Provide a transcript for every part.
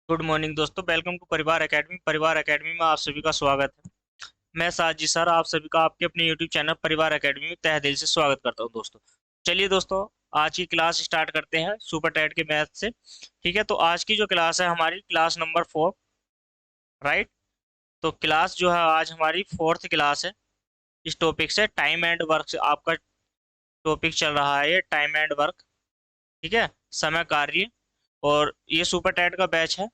Good morning दोस्तों, welcome to परिवार academy. परिवार एकेडमी में आप सभी का स्वागत है। मैं साजी सर आप सभी का आपके अपने यूट्यूब चैनल परिवार एकेडमी में तहे दिल से स्वागत करता हूं दोस्तों। चलिए दोस्तों, आज की क्लास स्टार्ट करते हैं सुपर टेट के मैथ से। ठीक है, तो आज की जो क्लास है हमारी क्लास नंबर 4, राइट। तो क्लास जो है आज हमारी फोर्थ क्लास है। इस टॉपिक से टाइम एंड वर्क से आपका टॉपिक चल रहा है, ये टाइम एंड वर्क। ठीक है, समय कार्य। और ये सुपर टेट का बैच है।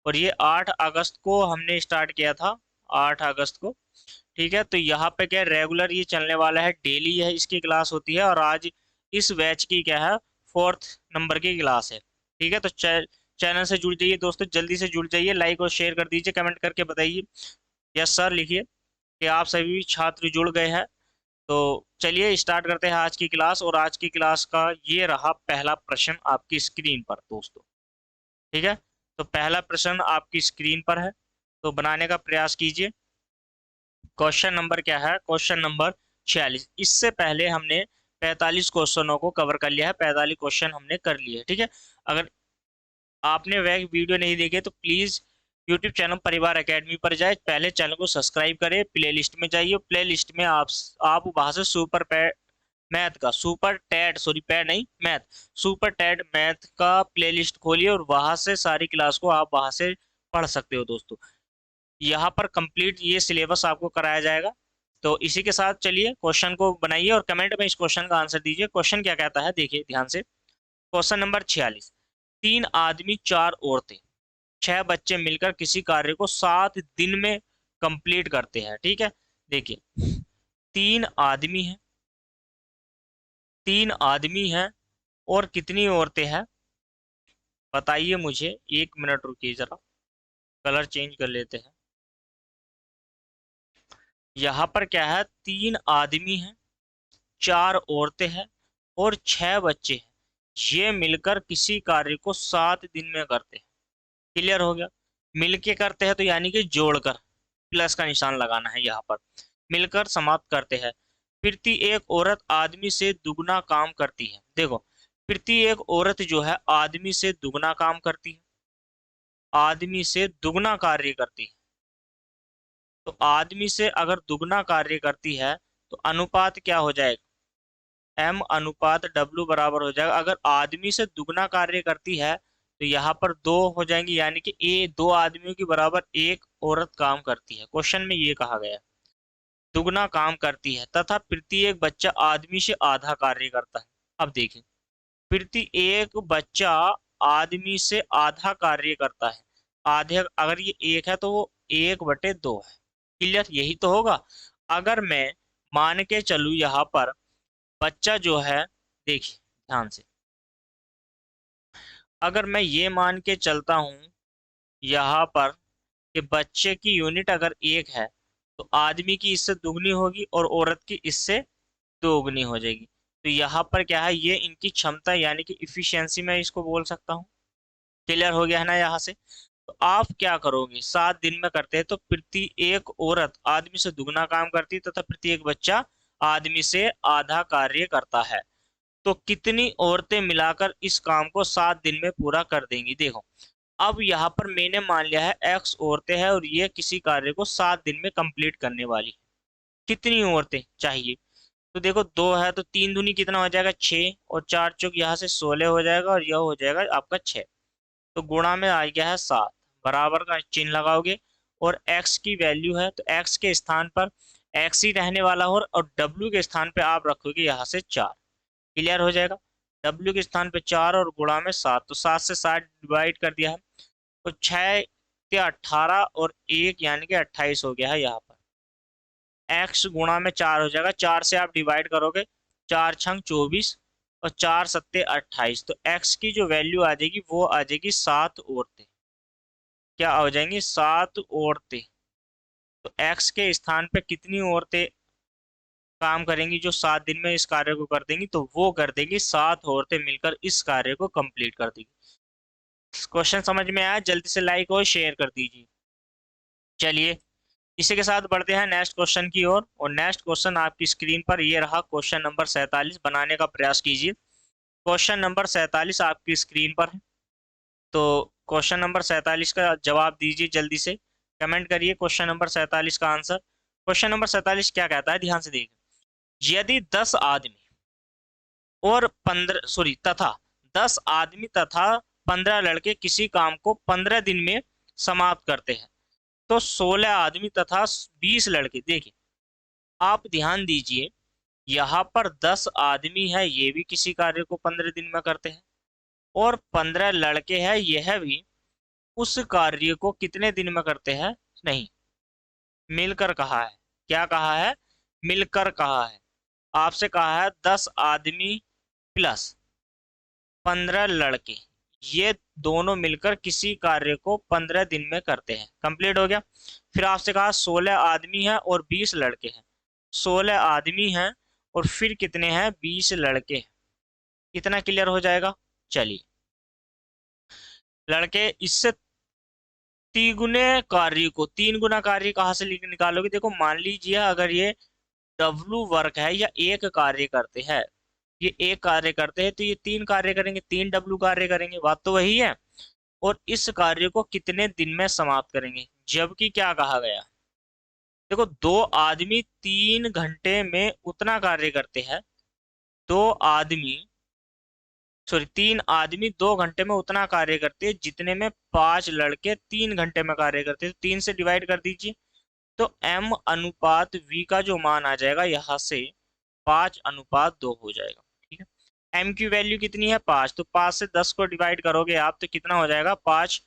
और ये 8 अगस्त को हमने स्टार्ट किया था, 8 अगस्त को। ठीक है, तो यहाँ पे क्या रेगुलर ये चलने वाला है, डेली है इसकी क्लास होती है। और आज इस बैच की क्या है, फोर्थ नंबर की क्लास है। ठीक है, तो चैनल से जुड़ जाइए दोस्तों, जल्दी से जुड़ जाइए, लाइक और शेयर कर दीजिए, कमेंट करके बताइए यस सर लिखिए कि आप सभी छात्र जुड़ गए हैं। तो चलिए स्टार्ट करते हैं आज की क्लास। और आज की क्लास का ये रहा पहला प्रश्न आपकी स्क्रीन पर दोस्तों। ठीक है, तो पहला प्रश्न आपकी स्क्रीन पर है, तो बनाने का प्रयास कीजिए। क्वेश्चन नंबर क्या है, क्वेश्चन नंबर 46। इससे पहले हमने 45 क्वेश्चनों को कवर कर लिया है, 45 क्वेश्चन हमने कर लिए। ठीक है, अगर आपने वह वीडियो नहीं देखे तो प्लीज यूट्यूब चैनल परिवार एकेडमी पर जाए, पहले चैनल को सब्सक्राइब करें, प्लेलिस्ट में जाइए, प्लेलिस्ट में आप वहां से मैथ का सुपर टेट, सॉरी पैड नहीं मैथ, सुपर टेट मैथ का प्लेलिस्ट खोलिए और वहां से सारी क्लास को आप वहां से पढ़ सकते हो दोस्तों। यहाँ पर कंप्लीट ये सिलेबस आपको कराया जाएगा। तो इसी के साथ चलिए क्वेश्चन को बनाइए और कमेंट में इस क्वेश्चन का आंसर दीजिए। क्वेश्चन क्या कहता है देखिए ध्यान से। Question number 46। 3 आदमी 4 औरतें 6 बच्चे मिलकर किसी कार्य को 7 दिन में कंप्लीट करते हैं। ठीक है, देखिए 3 आदमी हैं, 3 आदमी हैं और कितनी औरतें हैं बताइए मुझे। 1 मिनट रुकिए जरा, कलर चेंज कर लेते हैं। यहाँ पर क्या है, 3 आदमी हैं, 4 औरतें हैं और 6 बच्चे हैं। ये मिलकर किसी कार्य को 7 दिन में करते हैं। क्लियर हो गया। मिलके करते हैं तो यानी कि जोड़कर प्लस का निशान लगाना है यहाँ पर। मिलकर समाप्त करते हैं। प्रति एक औरत आदमी से दुगना काम करती है। देखो, प्रति एक औरत जो है आदमी से दुगना काम करती है, आदमी से दुगना कार्य करती है। तो आदमी से अगर दुगना कार्य करती है तो अनुपात क्या हो जाएगा, एम अनुपात डब्ल्यू बराबर हो जाएगा। अगर आदमी से दुगना कार्य करती है तो यहाँ पर 2 हो जाएंगे, यानी कि ए 2 आदमियों के बराबर एक औरत काम करती है। क्वेश्चन में ये कहा गया है दुगना काम करती है, तथा प्रत्येक बच्चा आदमी से आधा कार्य करता है। अब देखें, प्रति एक बच्चा आदमी से आधा कार्य करता है। आधे अगर ये एक है तो वो 1/2 है। क्लियर, यही तो होगा। अगर मैं मान के चलूँ यहाँ पर बच्चा जो है, देखिए ध्यान से, अगर मैं ये मान के चलता हूं यहाँ पर कि बच्चे की यूनिट अगर 1 है तो आदमी की इससे दुगनी होगी और औरत की इससे दोगुनी हो जाएगी। तो यहाँ पर क्या है, ये इनकी क्षमता यानी कि इफिशियंसी मैं इसको बोल सकता हूँ। क्लियर हो गया है ना यहाँ से। तो आप क्या करोगे, 7 दिन में करते हैं तो प्रति एक औरत आदमी से दुगना काम करती है तथा प्रति एक बच्चा आदमी से आधा कार्य करता है। तो कितनी औरतें मिलाकर इस काम को 7 दिन में पूरा कर देंगी। देखो, अब यहाँ पर मैंने मान लिया है एक्स औरतें हैं और ये किसी कार्य को 7 दिन में कंप्लीट करने वाली है। कितनी औरतें चाहिए, तो देखो 2 है तो 3 दूनी कितना हो जाएगा 6, और 4 चौक यहाँ से 16 हो जाएगा और यह हो जाएगा आपका 6। तो गुणा में आ गया है 7, बराबर का चिन्ह लगाओगे। और x की वैल्यू है तो x के स्थान पर x ही रहने वाला हो और w के स्थान पे आप रखोगे यहाँ से 4। क्लियर हो जाएगा। W के स्थान पे 4 और गुणा में 7, तो 7 से 7 डिवाइड कर दिया है तो 6 के 18 और 1 यानी कि 28 हो गया है यहाँ पर। x गुणा में 4 हो जाएगा, 4 से आप डिवाइड करोगे, 4 छंग 24 और 4 सत्ते 28। तो x की जो वैल्यू आ जाएगी वो आ जाएगी 7 औरतें। क्या हो जाएंगी, 7 औरतें। तो x के स्थान पे कितनी औरतें काम करेंगी जो 7 दिन में इस कार्य को कर देंगी, तो वो कर देंगी 7 औरतें मिलकर इस कार्य को कंप्लीट कर देंगी। क्वेश्चन समझ में आया, जल्दी से लाइक और शेयर कर दीजिए। चलिए इसी के साथ बढ़ते हैं नेक्स्ट क्वेश्चन की ओर। और नेक्स्ट क्वेश्चन आपकी स्क्रीन पर ये रहा, क्वेश्चन नंबर 47। बनाने का प्रयास कीजिए। क्वेश्चन नंबर 47 आपकी स्क्रीन पर है। तो क्वेश्चन नंबर 47 का जवाब दीजिए जल्दी से, कमेंट करिए क्वेश्चन नंबर 47 का आंसर। क्वेश्चन नंबर 47 क्या कहता है, ध्यान से देखिए। यदि 10 आदमी और 15 सॉरी तथा 10 आदमी तथा 15 लड़के किसी काम को 15 दिन में समाप्त करते हैं, तो 16 आदमी तथा 20 लड़के, देखिए आप ध्यान दीजिए, यहाँ पर 10 आदमी है, ये भी किसी कार्य को 15 दिन में करते हैं, और 15 लड़के हैं, यह भी उस कार्य को कितने दिन में करते हैं, नहीं, मिलकर कहा है। क्या कहा है, मिलकर कहा है। आपसे कहा है 10 आदमी प्लस 15 लड़के, ये दोनों मिलकर किसी कार्य को 15 दिन में करते हैं, कंप्लीट हो गया। फिर आपसे कहा 16 आदमी हैं और 20 लड़के हैं। 16 आदमी हैं और फिर कितने हैं, 20 लड़के हैं। कितना क्लियर हो जाएगा, चलिए। लड़के इससे तिगुने कार्य को, 3 गुना कार्य कहाँ से निकालोगे, देखो मान लीजिए अगर ये डब्लू वर्क है या एक कार्य करते हैं, ये एक कार्य करते हैं तो ये 3 कार्य करेंगे, 3 डब्लू कार्य करेंगे, बात तो वही है। और इस कार्य को कितने दिन में समाप्त करेंगे, जबकि क्या कहा गया, देखो 2 आदमी 3 घंटे में उतना कार्य करते हैं, 2 आदमी सॉरी 3 आदमी 2 घंटे में उतना कार्य करते हैं जितने में 5 लड़के 3 घंटे में कार्य करते हैं, तो 3 से डिवाइड कर दीजिए, तो m अनुपात v का जो मान आ जाएगा यहाँ से 5:2 हो जाएगा। ठीक है, m की वैल्यू कितनी है, 5, तो 5 से 10 को डिवाइड करोगे आप तो कितना हो जाएगा, 5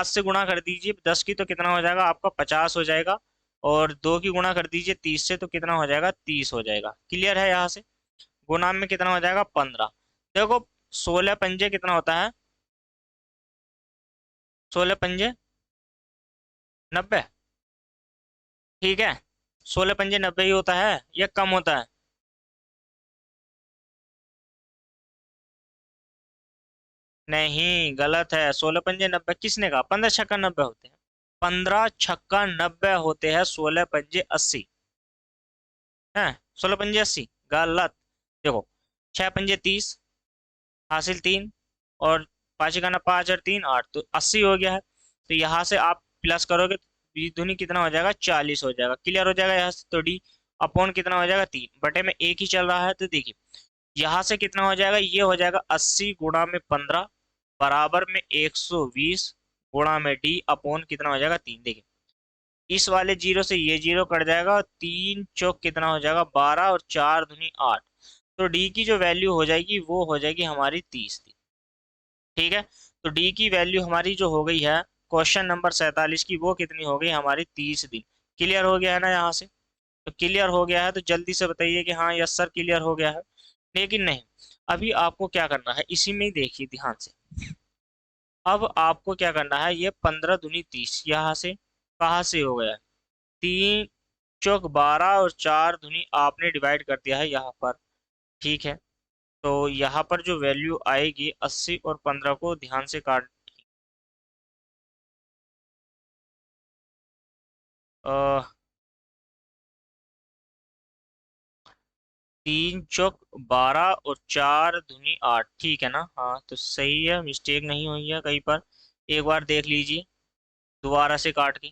से गुणा कर दीजिए 10 की, तो कितना हो जाएगा आपका 50 हो जाएगा। और 2 की गुणा कर दीजिए 30 से, तो कितना हो जाएगा 30 हो जाएगा। क्लियर है, यहाँ से गुणा में कितना हो जाएगा 15। देखो 16 पंजे कितना होता है, 16 पंजे 90, ठीक है, 16 पंजे 90 ही होता है या कम होता है, नहीं गलत है, 16 पंजे 90 किसने कहा, 15 छक्का 90 होते हैं, 15 छक्का 90 होते हैं, 16 पंजे 80 है, 16 पंजे 80 गलत। देखो 6 पंजे 30, हासिल 3, और 5 का ना 5 और 3 8, तो 80 हो गया है। तो यहाँ से आप प्लस करोगे तो बीस दूनी कितना हो जाएगा, 40 हो जाएगा। क्लियर हो जाएगा यहाँ से, तो डी अपॉन कितना हो जाएगा 3 बटे में 1 ही चल रहा है, तो देखिए यहाँ से कितना हो जाएगा, ये हो जाएगा 80 गुणा में 15 बराबर में 120 गुणा में डी अपॉन कितना हो जाएगा 3। देखिए इस वाले जीरो से ये जीरो कट जाएगा और 3 चौक कितना हो जाएगा 12 और 4 दूनी 8, तो डी की जो वैल्यू हो जाएगी वो हो जाएगी हमारी 30 दिन। ठीक है, तो डी की वैल्यू हमारी जो हो गई है क्वेश्चन नंबर 47 की, वो कितनी हो गई हमारी 30 दिन। क्लियर हो गया है ना यहाँ से, तो क्लियर हो गया है तो जल्दी से बताइए कि हाँ यस सर क्लियर हो गया है। लेकिन नहीं, अभी आपको क्या करना है, इसी में ही देखिए ध्यान से। अब आपको क्या करना है, ये 15 दूनी 30 यहाँ से कहाँ से हो गया, 3 चौक 12 और 4 दूनी आपने डिवाइड कर दिया है यहाँ पर। ठीक है, तो यहाँ पर जो वैल्यू आएगी 80 और 15 को ध्यान से काट, 3 चौक 12 और 4 दूनी 8, ठीक है ना, हाँ तो सही है, मिस्टेक नहीं हुई है कहीं पर, एक बार देख लीजिए दोबारा से काट के,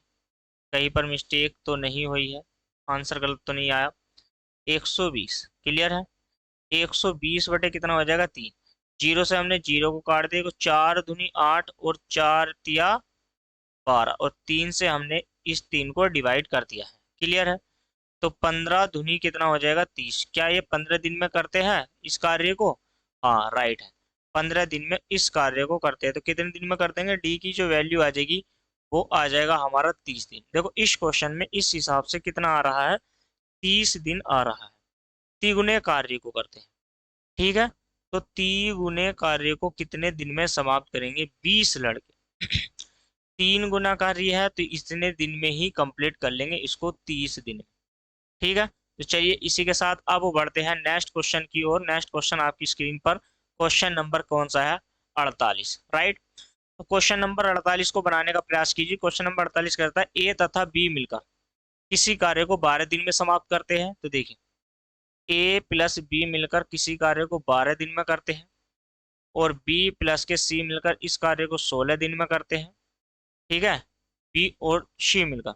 कहीं पर मिस्टेक तो नहीं हुई है, आंसर गलत तो नहीं आया। 120 क्लियर है, 120 बटे कितना हो जाएगा 3, जीरो से हमने जीरो को काट दिया, 4 दूनी 8 और 4 तिया 12, और 3 से हमने इस 3 को डिवाइड कर दिया है। क्लियर है, तो 15 दूनी कितना हो जाएगा 30, क्या ये 15 दिन में करते हैं इस कार्य को, हाँ राइट है, 15 दिन में इस कार्य को करते हैं। तो कितने दिन में कर देंगे, डी की जो वैल्यू आ जाएगी वो आ जाएगा हमारा 30 दिन। देखो इस क्वेश्चन में इस हिसाब से कितना आ रहा है, 30 दिन आ रहा है, तिगुने कार्य को करते हैं। ठीक है, तो तिगुने कार्य को कितने दिन में समाप्त करेंगे, 20 लड़के 3 गुना कार्य है तो इतने दिन में ही कंप्लीट कर लेंगे इसको, 30 दिन में। ठीक है, तो चलिए इसी के साथ अब बढ़ते हैं नेक्स्ट क्वेश्चन की ओर। नेक्स्ट क्वेश्चन आपकी स्क्रीन पर क्वेश्चन नंबर कौन सा है, 48, राइट। तो क्वेश्चन नंबर 48 को बनाने का प्रयास कीजिए। क्वेश्चन नंबर 48 कहता है ए तथा बी मिलकर किसी कार्य को 12 दिन में समाप्त करते हैं। तो देखिए ए प्लस बी मिलकर किसी कार्य को 12 दिन में करते हैं, और बी प्लस के सी मिलकर इस कार्य को 16 दिन में करते हैं। ठीक है, बी और सी मिलकर।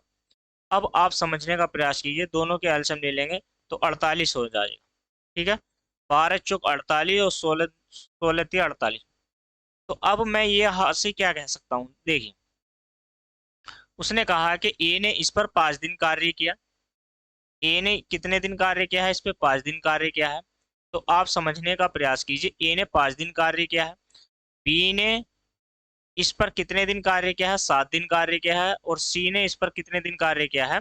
अब आप समझने का प्रयास कीजिए, दोनों के एलसीएम ले लेंगे तो 48 हो जाएगा। ठीक है, 12 चौक 48 और 16 16 3 48। तो अब मैं ये हाथ से क्या कह सकता हूँ, देखिए उसने कहा कि ए ने इस पर 5 दिन कार्य किया। ए ने कितने दिन कार्य किया है, इस पे 5 दिन कार्य किया है। तो आप समझने का प्रयास कीजिए, ए ने 5 दिन कार्य किया है, बी ने इस पर कितने दिन कार्य किया है, 7 दिन कार्य किया है, और सी ने इस पर कितने दिन कार्य किया है,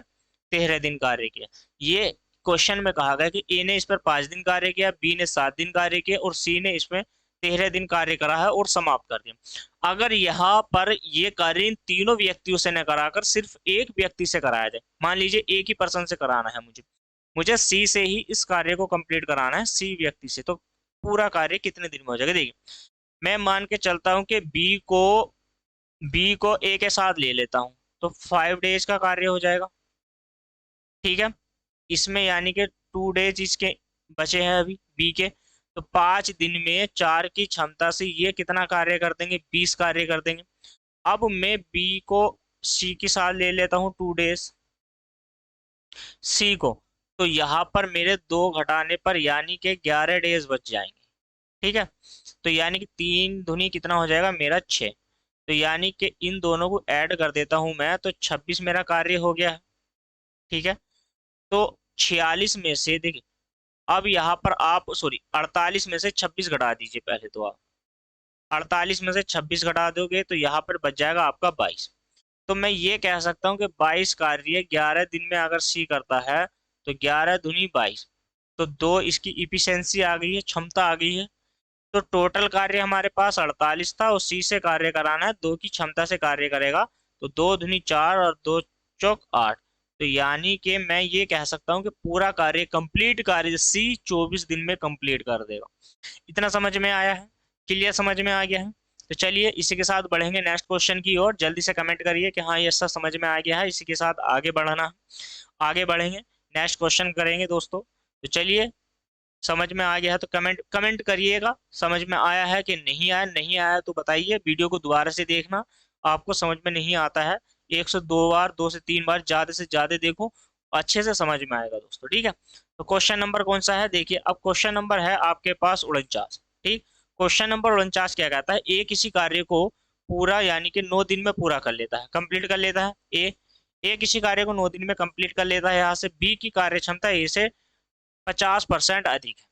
13 दिन कार्य किया। ये क्वेश्चन में कहा गया कि ए ने इस पर 5 दिन कार्य किया, बी ने 7 दिन कार्य किया और सी ने इसमें 13 दिन कार्य करा है और समाप्त कर दिया। अगर यहाँ पर ये कार्य इन तीनों व्यक्तियों से न कराकर सिर्फ एक व्यक्ति से कराया जाए, मान लीजिए एक ही पर्सन से कराना है, मुझे मुझे सी से ही इस कार्य को कंप्लीट कराना है, सी व्यक्ति से, तो पूरा कार्य कितने दिन में हो जाएगा। देखिए मैं मान के चलता हूं कि बी को ए के साथ ले लेता हूं, तो 5 डेज का कार्य हो जाएगा। ठीक है, इसमें यानी कि 2 डेज इसके बचे हैं अभी बी के, तो 5 दिन में 4 की क्षमता से ये कितना कार्य कर देंगे, 20 कार्य कर देंगे। अब मैं बी को सी के साथ ले लेता हूँ 2 डेज सी को, तो यहाँ पर मेरे 2 घटाने पर यानी कि 11 डेज बच जाएंगे। ठीक है, तो यानी कि 3 दूनी कितना हो जाएगा मेरा 6, तो यानी कि इन दोनों को ऐड कर देता हूं मैं, तो 26 मेरा कार्य हो गया है। ठीक है, तो 46 में से देखिए, अब यहाँ पर आप सॉरी 48 में से 26 घटा दीजिए पहले, तो आप 48 में से 26 घटा दोगे तो यहाँ पर बच जाएगा आपका 22। तो मैं ये कह सकता हूँ कि 22 कार्य 11 दिन में अगर सी करता है तो 11 दूनी 22, तो 2 इसकी इफिशियंसी आ गई है, क्षमता आ गई है। तो टोटल कार्य हमारे पास 48 था और सी से कार्य कराना है, 2 की क्षमता से कार्य करेगा, तो 2 दूनी 4 और 2 चौक 8। तो यानी कि मैं ये कह सकता हूँ कि पूरा कार्य कंप्लीट कार्य सी 24 दिन में कंप्लीट कर देगा। इतना समझ में आया है, क्लियर समझ में आ गया है। तो चलिए इसी के साथ बढ़ेंगे नेक्स्ट क्वेश्चन की ओर, जल्दी से कमेंट करिए कि हाँ ये सब समझ में आ गया है, इसी के साथ आगे बढ़ना, आगे बढ़ेंगे, नेक्स्ट क्वेश्चन करेंगे दोस्तों। तो चलिए, समझ में आ गया है तो कमेंट कमेंट करिएगा, समझ में आया है कि नहीं आया, नहीं आया तो बताइए, वीडियो को दोबारा से देखना, आपको समझ में नहीं आता है 102 बार, 2 से 3 बार ज्यादा से ज्यादा देखो, अच्छे से समझ में आएगा दोस्तों। ठीक है, तो क्वेश्चन नंबर कौन सा है, देखिए अब क्वेश्चन नंबर है आपके पास 49। ठीक, क्वेश्चन नंबर 49 क्या कहता है, ए किसी कार्य को पूरा यानी कि 9 दिन में पूरा कर लेता है, कंप्लीट कर लेता है। ए किसी कार्य को 9 दिन में कंप्लीट कर लेता है, यहाँ से बी की कार्य क्षमता ए से 50% अधिक है।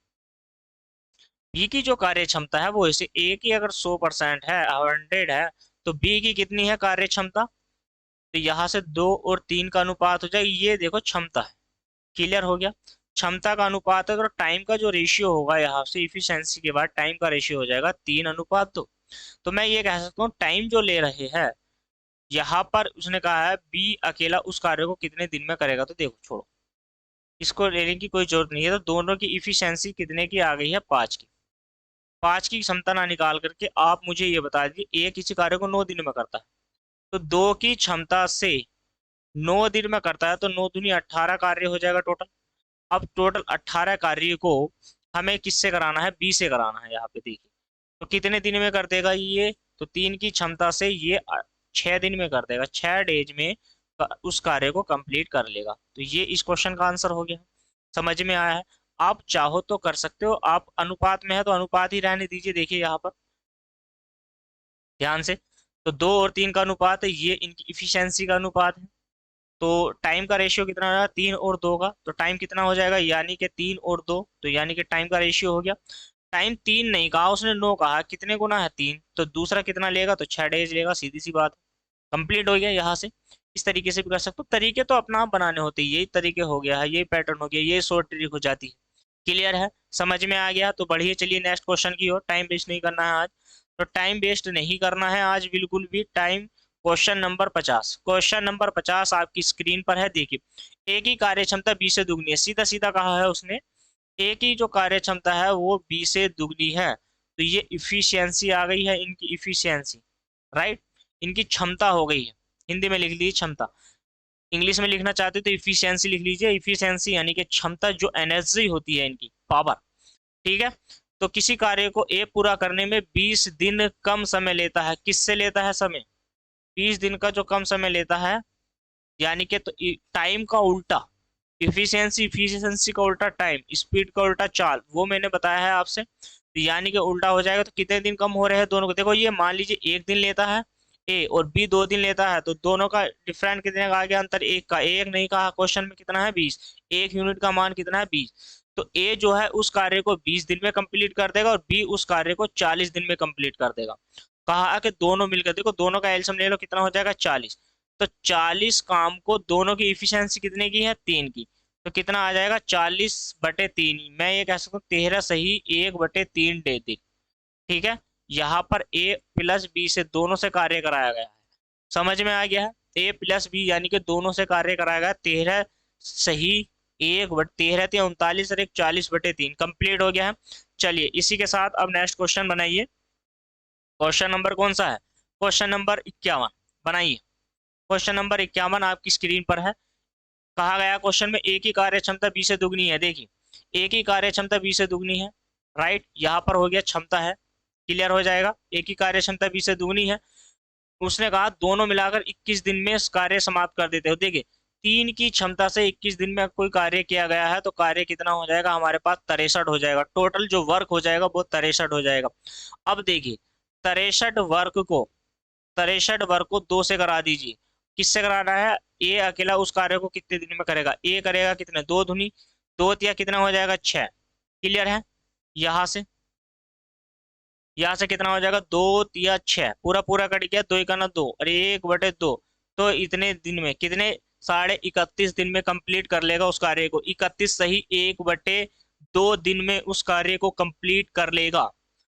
बी की जो कार्य क्षमता है वो इसे ए की अगर 100% है, 100 है, तो बी की कितनी है कार्य क्षमता, तो यहाँ से 2 और 3 का अनुपात हो जाए, ये देखो क्षमता है। क्लियर हो गया, क्षमता का अनुपात है, तो टाइम का जो रेशियो होगा यहाँ से इफिशियंसी के बाद टाइम का रेशियो हो जाएगा 3:2। तो मैं ये कह सकता हूँ टाइम जो ले रहे हैं यहाँ पर, उसने कहा है बी अकेला उस कार्य को कितने दिन में करेगा, तो देखो छोड़ो, इसको लेने की कोई जरूरत नहीं है। तो दोनों की इफिशियंसी कितने की आ गई है, 5 की। 5 की क्षमता ना निकाल करके आप मुझे ये बता दीजिए ए किसी कार्य को 9 दिन में करता है, तो 2 की क्षमता से 9 दिन में करता है, तो 9 दूनी 18 कार्य हो जाएगा टोटल। अब टोटल 18 कार्य को हमें किससे कराना है, बी से कराना है। यहाँ पे देखिए तो कितने दिन में कर देगा ये, तो 3 की क्षमता से ये 6 दिन में कर देगा, 6 डेज में उस कार्य को कंप्लीट कर लेगा। तो ये इस क्वेश्चन का आंसर हो गया, समझ में आया है। आप चाहो तो कर सकते हो, आप अनुपात में है तो अनुपात ही रहने दीजिए। देखिए यहाँ पर ध्यान से, तो 2 और 3 का अनुपात है, ये इनकी इफिशियंसी का अनुपात है। तो टाइम का रेशियो कितना हो जाएगा, 3 और 2 का, तो टाइम कितना हो जाएगा, यानी कि 3 और 2, तो यानी कि टाइम का रेशियो हो गया। टाइम 3 नहीं कहा उसने, 9 कहा, कितने गुना है 3, तो दूसरा कितना लेगा, तो 6 डेज लेगा, सीधी सी बात, कंप्लीट हो गया यहाँ से। इस तरीके से भी कर सकते हो, तरीके तो अपना आप बनाने होते हैं, यही तरीके हो गया है, यही पैटर्न हो गया, ये शॉर्ट ट्रिक हो जाती है। क्लियर है, समझ में आ गया, तो बढ़िए चलिए नेक्स्ट क्वेश्चन की ओर, टाइम वेस्ट नहीं करना है आज, तो टाइम वेस्ट नहीं करना है आज बिल्कुल भी time. Question number 50, question number 50 आपकी स्क्रीन पर है, देखिए ए की कार्य क्षमता बी से दुगनी है, सीधा सीधा कहा है उसने, ए की जो कार्य क्षमता है वो बी से दुगनी है, तो ये इफिशियंसी आ गई है इनकी, इफिशियंसी राइट, इनकी क्षमता हो गई है। हिंदी में लिख लीजिए क्षमता, इंग्लिश में लिखना चाहते हो तो इफिशियंसी लिख लीजिए, इफिशियंसी यानी कि क्षमता, जो एनर्जी होती है इनकी, पावर। ठीक है, तो किसी कार्य को ए पूरा करने में 20 दिन कम समय लेता है। किससे लेता है समय? 20 दिन का जो कम समय लेता है, यानी कि तो टाइम का उल्टा, इफिशियंसी का उल्टा टाइम, स्पीड का उल्टा चाल, वो मैंने बताया है आपसे। तो यानी कि उल्टा हो जाएगा, तो कितने दिन कम हो रहे हैं दोनों को? देखो ये मान लीजिए 1 दिन लेता है ए और बी 2 दिन लेता है, तो दोनों का डिफरेंट कितने का आ गया? अंतर 1 का। एक नहीं कहा क्वेश्चन में, कितना है? 20। 1 यूनिट का मान कितना है? 20। तो ए जो है उस कार्य को 20 दिन में कंप्लीट कर देगा और बी उस कार्य को 40 दिन में कंप्लीट कर देगा। कहा कि दोनों मिलकर, देखो दोनों का एलसीएम ले लो, कितना हो जाएगा? 40। तो 40 काम को, दोनों की इफिशियंसी कितने की है? 3 की। तो कितना आ जाएगा? 40/3। मैं ये कह सकता हूँ 13 सही 1/3 दे दी। ठीक है, यहाँ पर ए प्लस बी से दोनों से कार्य कराया गया है। समझ में आ गया है? ए प्लस बी यानी कि दोनों से कार्य कराया गया। 13 सही 1/13 39 और 1 40/3 कंप्लीट हो गया है। चलिए इसी के साथ अब नेक्स्ट क्वेश्चन बनाइए। क्वेश्चन नंबर कौन सा है? क्वेश्चन नंबर 51 बनाइए। क्वेश्चन नंबर 51 आपकी स्क्रीन पर है। कहा गया क्वेश्चन में एक ही कार्य क्षमता 20 से दुगनी है। देखिए एक ही कार्य क्षमता 20 से दुगनी है, राइट? यहाँ पर हो गया क्षमता है, क्लियर हो जाएगा। एक ही कार्य क्षमता 20 से दुगनी है। उसने कहा दोनों मिलाकर 21 दिन में इस कार्य समाप्त कर देते हो। देखिए 3 की क्षमता से 21 दिन में कोई कार्य किया गया है, तो कार्य कितना हो जाएगा हमारे पास? 63 हो जाएगा। टोटल जो वर्क हो जाएगा वो 63 हो जाएगा। अब देखिए 63 वर्क को 2 से करा दीजिए। किससे कराना है? ए अकेला उस कार्य को कितने दिन में करेगा? ए करेगा कितने? 2 दूनी 2 तिया कितना हो जाएगा? 6। क्लियर है? यहाँ से कितना हो जाएगा? 2 तिया 6, पूरा पूरा कट गया। 2 1 2 और 1/2। तो इतने दिन में कितने? 31.5 दिन में कंप्लीट कर लेगा उस कार्य को। 31 सही 1/2 दिन में उस कार्य को कंप्लीट कर लेगा।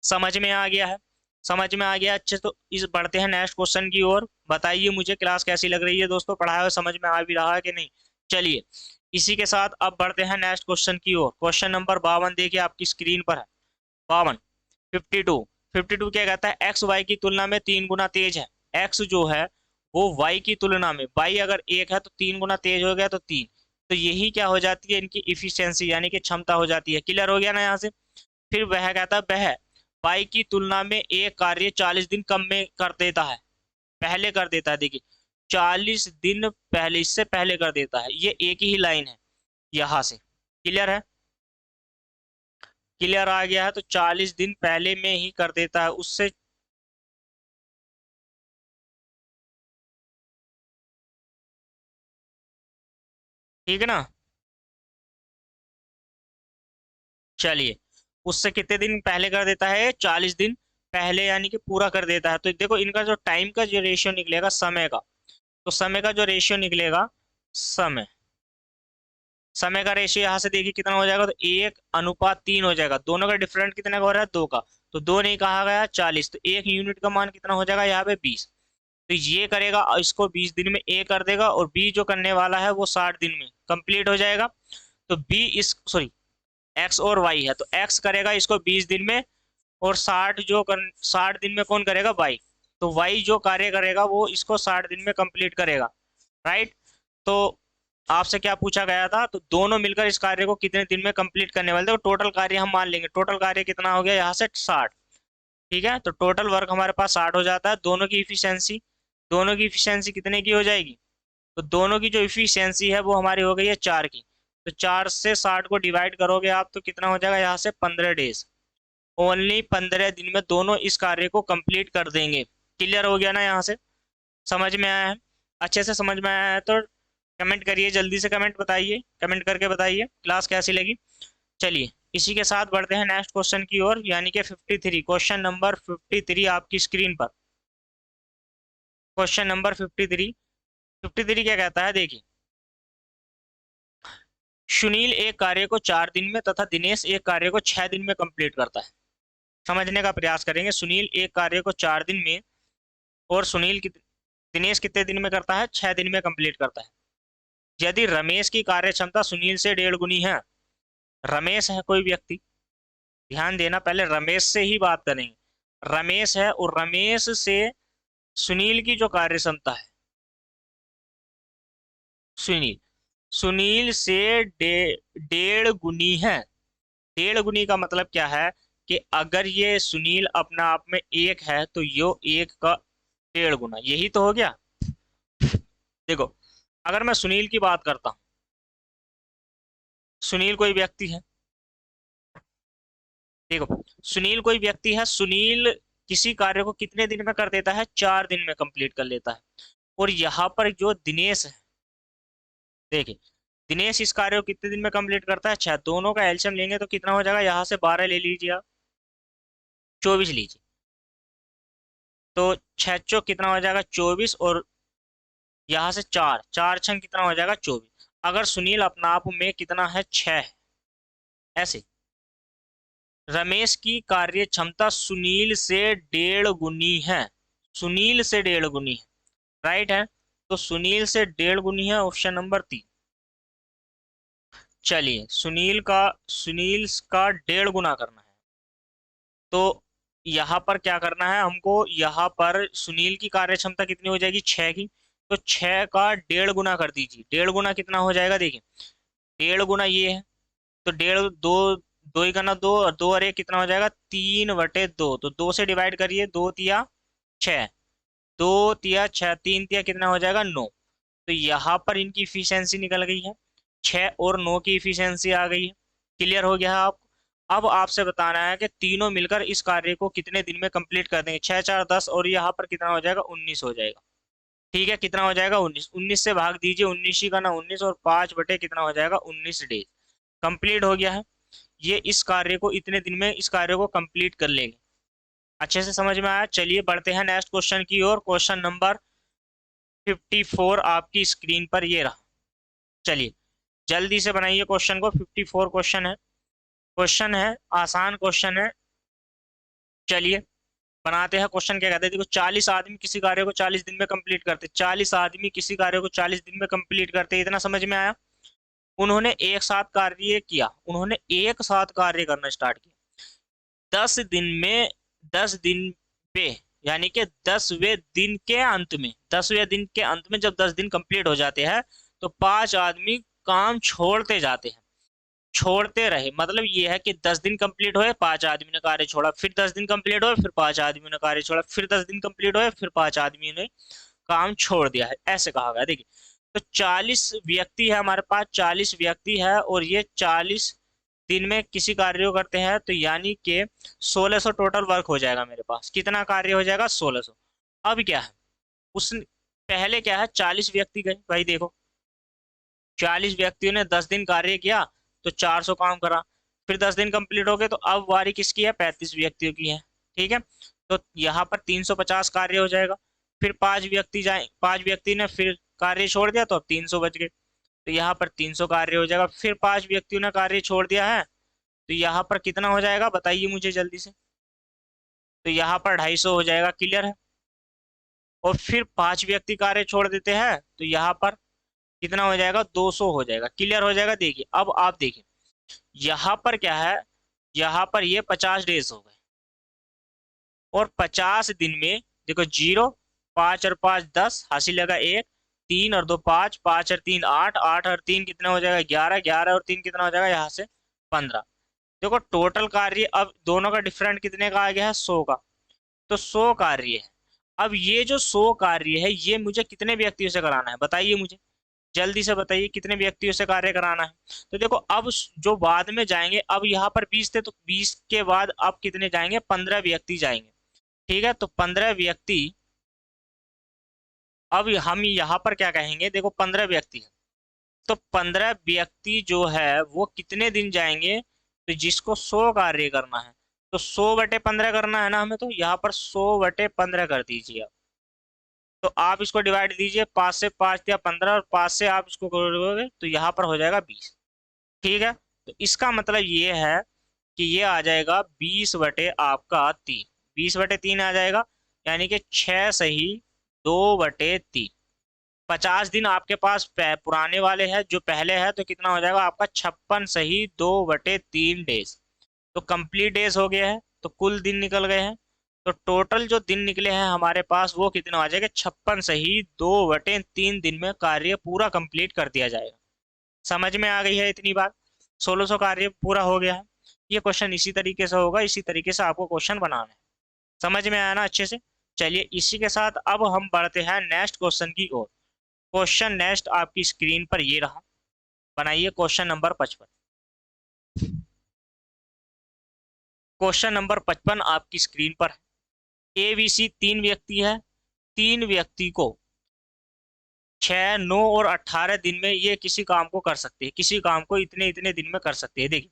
समझ में आ गया है? समझ में आ गया? अच्छे, तो इस बढ़ते हैं नेक्स्ट क्वेश्चन की ओर। बताइए मुझे क्लास कैसी लग रही है दोस्तों, पढ़ाया हुआ समझ में आ भी रहा है कि नहीं? चलिए इसी के साथ अब बढ़ते हैं नेक्स्ट क्वेश्चन की ओर। क्वेश्चन नंबर 52 देखिए आपकी स्क्रीन पर है। 52 52 52 क्या कहता है? एक्स वाई की तुलना में 3 गुना तेज है। एक्स जो है वो वाई की तुलना में, वाई अगर 1 है तो 3 गुना तेज हो गया तो 3। तो यही क्या हो जाती है? इनकी इफिशियंसी यानी कि क्षमता हो जाती है। क्लियर हो गया ना यहाँ से? फिर वह कहता है वह वाई की तुलना में एक कार्य 40 दिन कम में कर देता है, पहले कर देता है। देखिए 40 दिन पहले, इससे पहले कर देता है। ये एक ही लाइन है यहाँ से। क्लियर है? क्लियर आ गया है? तो 40 दिन पहले में ही कर देता है उससे। ठीक है ना? चलिए उससे कितने दिन पहले कर देता है? 40 दिन पहले, यानी कि पूरा कर देता है। तो देखो इनका जो टाइम का जो रेशियो निकलेगा समय का, तो समय का जो रेशियो निकलेगा, समय समय का रेशियो यहाँ से देखिए कितना हो जाएगा? तो 1:3 हो जाएगा। दोनों का डिफरेंट कितने का हो रहा है? 2 का। तो 2 नहीं कहा गया, 40। तो 1 यूनिट का मान कितना हो जाएगा यहाँ पे? 20। तो ये करेगा और इसको 20 दिन में ए कर देगा, और बी जो करने वाला है वो 60 दिन में कंप्लीट हो जाएगा। तो बी इस सॉरी एक्स और वाई है, तो एक्स करेगा इसको 20 दिन में, और 60 दिन में कौन करेगा? वाई। तो वाई जो कार्य करेगा वो इसको 60 दिन में कंप्लीट करेगा, राइट? तो आपसे क्या पूछा गया था? तो दोनों मिलकर इस कार्य को कितने दिन में कंप्लीट करने वाले थे? तो टोटल कार्य हम मान लेंगे। टोटल कार्य कितना हो गया यहाँ से? 60। ठीक है, तो टोटल वर्क हमारे पास 60 हो जाता है। दोनों की इफिशियंसी कितने की हो जाएगी? तो दोनों की जो इफिशियंसी है वो हमारी हो गई है 4 की। तो 4 से 60 को डिवाइड करोगे आप, तो कितना हो जाएगा यहाँ से? 15 डेज। ओनली 15 दिन में दोनों इस कार्य को कंप्लीट कर देंगे। क्लियर हो गया ना यहाँ से? समझ में आया है? अच्छे से समझ में आया है तो कमेंट करिए, जल्दी से कमेंट बताइए, कमेंट करके बताइए क्लास कैसी लगी। चलिए इसी के साथ बढ़ते हैं नेक्स्ट क्वेश्चन की ओर, यानी कि 53। क्वेश्चन नंबर 53 आपकी स्क्रीन पर। Question number 53। 53 क्या कहता है? देखिए सुनील एक कार्य को 4 दिन में तथा दिनेश एक कार्य को 6 दिन में कंप्लीट करता है। समझने का प्रयास करेंगे। सुनील एक कार्य को 4 दिन में, और दिनेश कितने दिन में करता है? 6 दिन में कंप्लीट करता है। यदि रमेश की कार्य क्षमता सुनील से 1.5 गुनी है। रमेश है कोई व्यक्ति, ध्यान देना, पहले रमेश से ही बात करेंगे। रमेश है और रमेश से सुनील की जो कार्य क्षमता है, सुनील सुनील से 1.5 गुनी है। 1.5 गुनी का मतलब क्या है? कि अगर ये सुनील अपना आप में एक है तो यो एक का 1.5 गुना, यही तो हो गया। देखो, अगर मैं सुनील की बात करता हूँ, सुनील कोई व्यक्ति है, देखो सुनील कोई व्यक्ति है, सुनील किसी कार्य को कितने दिन में कर देता है, 4 दिन में कंप्लीट कर लेता है। और यहाँ पर जो दिनेश है, देखिए दिनेश इस कार्य को कितने दिन में कंप्लीट करता है, 6। दोनों का एलसीएम लेंगे तो कितना हो जाएगा, यहाँ से 12 ले लीजिए आप, 24 लीजिए, तो 6 चौक कितना हो जाएगा 24, और यहाँ से 4 4 छंग कितना हो जाएगा 24। अगर सुनील अपना आप में कितना है, 6 है, ऐसे रमेश की कार्य क्षमता सुनील से 1.5 गुनी है, सुनील से 1.5 गुनी है, राइट है। तो सुनील से 1.5 गुनी है, ऑप्शन नंबर 3। चलिए सुनील का 1.5 गुना करना है, तो यहाँ पर क्या करना है हमको, यहाँ पर सुनील की कार्य क्षमता कितनी हो जाएगी, 6 की, तो 6 का 1.5 गुना कर दीजिए। 1.5 गुना कितना हो जाएगा, देखिए 1.5 गुना ये है, तो 1.5 दो, 2 ही करना 2, और 2 और 1 कितना हो जाएगा 3/2, तो 2 से डिवाइड करिए, 2 तिया 6, 2 तिया 6, 3 तिया कितना हो जाएगा 9। तो यहाँ पर इनकी इफिशियंसी निकल गई है, 6 और 9 की इफिशियंसी आ गई है। क्लियर हो गया है आपको। अब आपसे बताना है कि तीनों मिलकर इस कार्य को कितने दिन में कंप्लीट कर देंगे। 6 4 10, और यहाँ पर कितना हो जाएगा 19 हो जाएगा। ठीक है, कितना हो जाएगा 19, 19 से भाग दीजिए, 19 ही का ना 19, और 5 बटे कितना हो जाएगा 19 डेज। कंप्लीट हो गया है, ये इस कार्य को इतने दिन में इस कार्य को कंप्लीट कर लेंगे। अच्छे से समझ में आया। चलिए बढ़ते हैं नेक्स्ट क्वेश्चन की ओर। क्वेश्चन नंबर 54 आपकी स्क्रीन पर ये रहा। चलिए जल्दी से बनाइए क्वेश्चन को। 54 क्वेश्चन है, आसान क्वेश्चन है। चलिए बनाते हैं। क्वेश्चन क्या कहते हैं, देखो 40 आदमी किसी कार्य को 40 दिन में कंप्लीट करते, 40 आदमी किसी कार्य को 40 दिन में कंप्लीट करते, इतना समझ में आया। उन्होंने एक साथ कार्य किया, उन्होंने एक साथ कार्य करना स्टार्ट किया 10 दिन में, 10 दिन पे, यानी कि 10वें दिन के अंत में जब 10 दिन कंप्लीट हो जाते हैं तो 5 आदमी काम छोड़ते जाते हैं, छोड़ते रहे। मतलब ये है कि 10 दिन कंप्लीट हुए, 5 आदमी ने कार्य छोड़ा, फिर 10 दिन कंप्लीट हुए, फिर 5 आदमियों ने कार्य छोड़ा, फिर 10 दिन कंप्लीट हुए, फिर 5 आदमियों ने काम छोड़ दिया है, ऐसे कहा गया। देखिए तो 40 व्यक्ति है हमारे पास, 40 व्यक्ति है, और ये 40 दिन में किसी कार्य को करते हैं, तो यानी कि 1600 टोटल वर्क हो जाएगा मेरे पास। कितना कार्य हो जाएगा 1600। अब क्या है, उस पहले क्या है 40 व्यक्ति गए, भाई देखो 40 व्यक्तियों ने 10 दिन कार्य किया तो 400 काम करा, फिर 10 दिन कंप्लीट हो गए, तो अब बारी किसकी है, 35 व्यक्तियों की है। ठीक है, तो यहाँ पर 350 कार्य हो जाएगा। फिर 5 व्यक्ति ने फिर कार्य छोड़ दिया, तो अब 300 बच गए, तो यहाँ पर 300 कार्य हो जाएगा। फिर 5 व्यक्तियों ने कार्य छोड़ दिया है, तो यहाँ पर कितना हो जाएगा बताइए मुझे जल्दी से, तो यहाँ पर 250 हो जाएगा। क्लियर है। और फिर 5 व्यक्ति कार्य छोड़ देते हैं, तो यहाँ पर कितना हो जाएगा 200 हो जाएगा। क्लियर हो जाएगा। देखिए अब आप देखिए यहाँ पर क्या है, यहाँ पर ये 50 डेज हो गए, और 50 दिन में देखो 0, 5 और 5 10, हासिल लगा 1, 3 और 2 5, 5 और 3 8, 8 और 3 कितना हो जाएगा 11, 11 और 3 कितना हो जाएगा यहाँ से 15। देखो टोटल कार्य अब दोनों का डिफरेंट कितने का आ गया है 100 का, तो 100 कार्य है। अब ये जो 100 कार्य है ये मुझे कितने व्यक्तियों से कराना है बताइए मुझे, जल्दी से बताइए कितने व्यक्तियों से कार्य कराना है। तो देखो अब जो बाद में जाएंगे, अब यहाँ पर 20 थे तो 20 के बाद अब कितने जाएंगे, 15 व्यक्ति जाएंगे। ठीक है, तो 15 व्यक्ति, अब हम यहाँ पर क्या कहेंगे, देखो 15 व्यक्ति है, तो 15 व्यक्ति जो है वो कितने दिन जाएंगे, तो जिसको 100 कार्य करना है तो 100/15 करना है ना हमें, तो यहाँ पर 100/15 कर दीजिए आप। तो आप इसको डिवाइड दीजिए, 5 से 5 या 15, और 5 से आप इसको करोगे तो यहाँ पर हो जाएगा 20। ठीक है, तो इसका मतलब ये है कि ये आ जाएगा 20/3, 20/3 आ जाएगा, यानी कि 6 सही 2/3। 50 दिन आपके पास पुराने वाले हैं, जो पहले है, तो कितना हो जाएगा आपका 56 सही 2/3 डेज। तो कंप्लीट डेज हो गया है, तो कुल दिन निकल गए हैं, तो टोटल जो दिन निकले हैं हमारे पास वो कितना आ जाएगा 56 सही 2/3 दिन में कार्य पूरा कंप्लीट कर दिया जाएगा। समझ में आ गई है इतनी बात, 1600 कार्य पूरा हो गया है। ये क्वेश्चन इसी तरीके से होगा, इसी तरीके से आपको क्वेश्चन बनाना है। समझ में आया ना अच्छे से? चलिए इसी के साथ अब हम बढ़ते हैं नेक्स्ट क्वेश्चन की ओर। क्वेश्चन नेक्स्ट आपकी स्क्रीन पर ये रहा, बनाइए क्वेश्चन नंबर 55। क्वेश्चन नंबर 55 आपकी स्क्रीन पर है। ए बी सी तीन व्यक्ति है, तीन व्यक्ति को 6, 9 और 18 दिन में ये किसी काम को कर सकते हैं, किसी काम को इतने इतने दिन में कर सकते हैं। देखिए,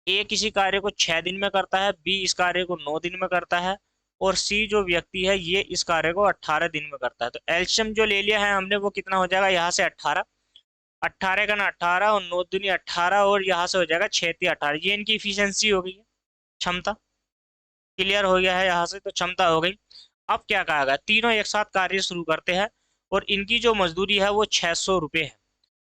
ए किसी कार्य को 6 दिन में करता है, बी इस कार्य को 9 दिन में करता है, और सी जो व्यक्ति है ये इस कार्य को 18 दिन में करता है। तो एलसीएम जो ले लिया है हमने वो कितना हो जाएगा, यहाँ से 18, 18 का ना 18 और 9 दूनी 18, और यहाँ से हो जाएगा 6 × 18। ये इनकी इफिशियंसी हो गई है, क्षमता। क्लियर हो गया है यहाँ से, तो क्षमता हो गई। अब क्या कहा गया, तीनों एक साथ कार्य शुरू करते हैं और इनकी जो मजदूरी है वो 600 रुपये है।